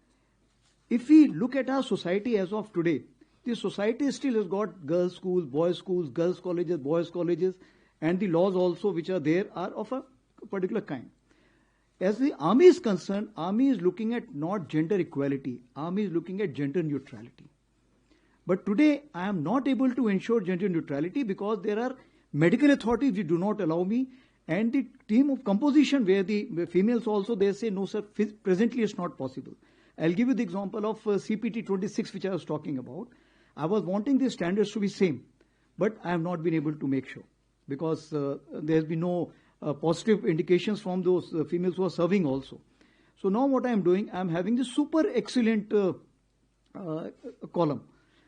if we look at our society as of today, the society still has got girls' schools, girls' colleges, boys' colleges, and the laws also which are there are of a particular kind. As the army is concerned, army is looking at not gender equality, army is looking at gender neutrality. But today, I am not able to ensure gender neutrality because there are medical authorities which do not allow me, and the team of composition where the females also, they say, no sir, presently it's not possible. I'll give you the example of CPT 26 which I was talking about. I was wanting the standards to be same, but I have not been able to make sure because there has been no positive indications from those females who are serving also. So now what I am doing, I am having this super excellent column.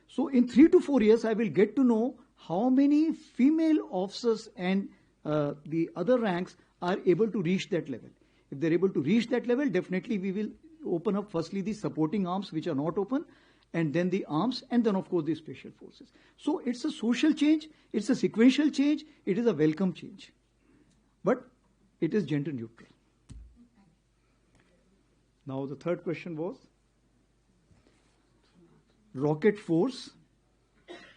So in 3 to 4 years, I will get to know how many female officers and the other ranks are able to reach that level. If they're able to reach that level, definitely we will open up firstly the supporting arms which are not open, and then the arms, and then of course the special forces. So it's a social change, it's a sequential change, it is a welcome change. But it is gender neutral. Now the third question was rocket force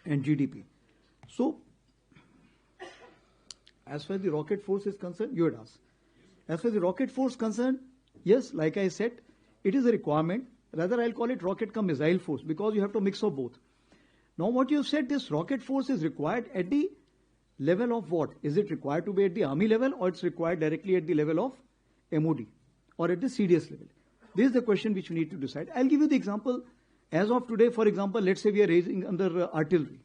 and GDP. So, as far as the rocket force is concerned, you had asked. As far as the rocket force is concerned, yes, like I said, it is a requirement. Rather, I'll call it rocket cum missile force because you have to mix of both. Now, what you have said, this rocket force is required at the level of what? Is it required to be at the army level, or it's required directly at the level of MOD or at the CDS level? This is the question which we need to decide. I'll give you the example. As of today, for example, let's say we are raising under artillery.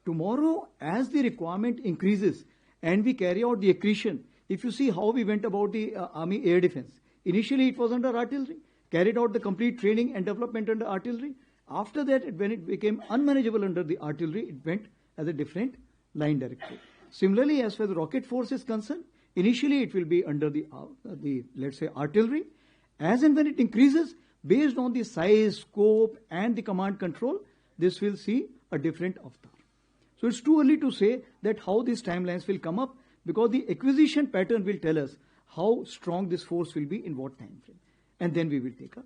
Tomorrow, as the requirement increases and we carry out the accretion, if you see how we went about the Army Air Defense, initially it was under artillery, carried out the complete training and development under artillery. After that, when it became unmanageable under the artillery, it went as a different line directive. Similarly, as far as the rocket force is concerned, initially it will be under the let's say artillery. As and when it increases, based on the size, scope, and the command control, this will see a different avatar. So it's too early to say that how these timelines will come up, because the acquisition pattern will tell us how strong this force will be in what time frame. And then we will take a